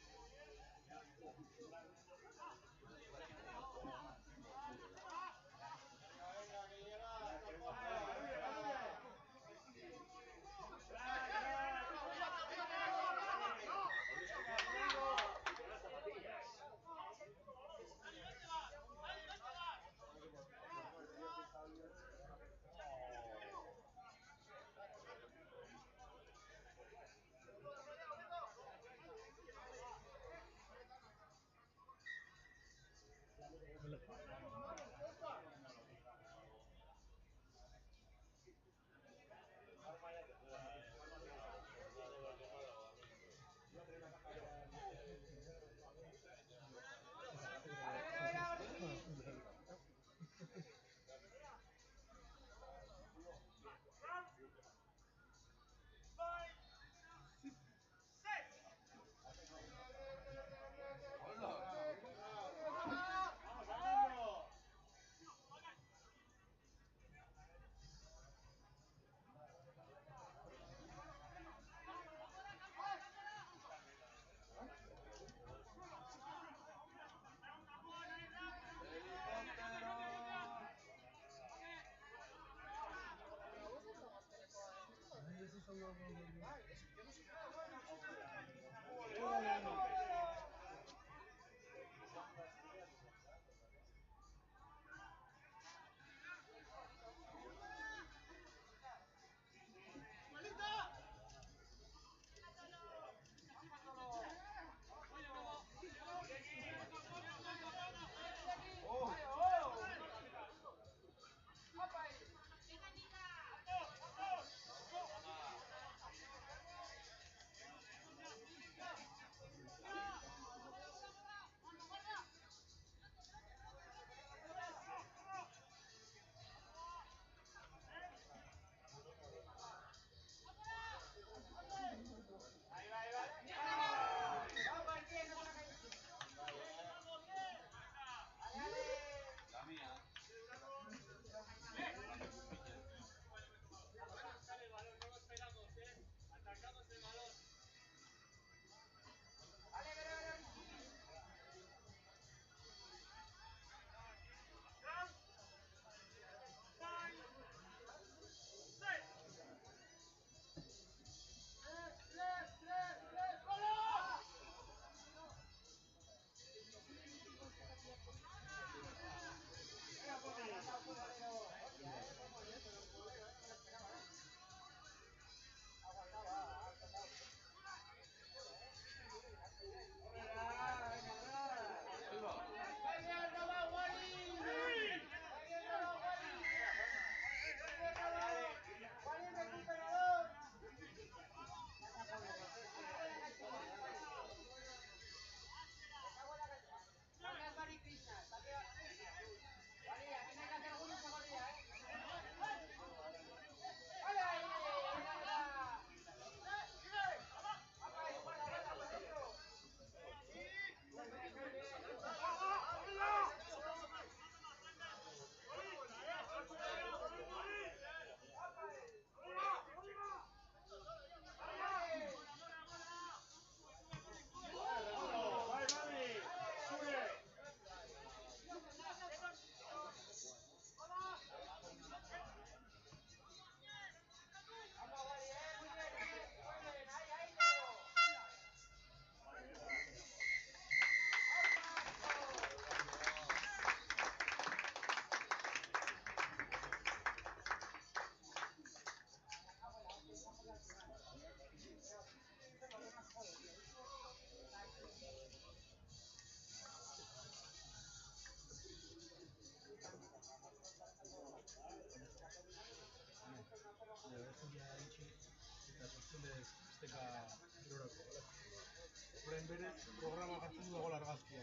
Orain berez, programa jartzen du dago argazkia.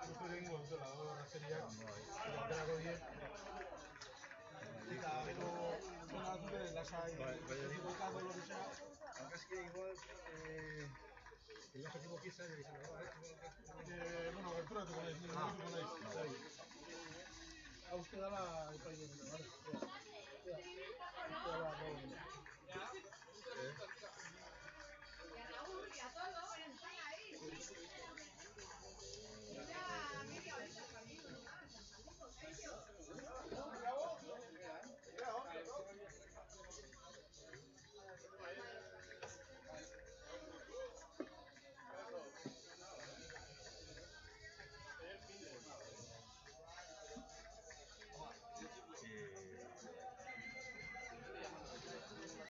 Uste egingo dutela, dago arrazeriak, eta aterako die. Eta gero, zona batzute, lasai, eta dolorizea. Argazkia igual, enlazatiko pieza, izan da, Bueno, gerturatuko naiz, nire gerturatuko naiz. Hau uste dala epaileena, bale?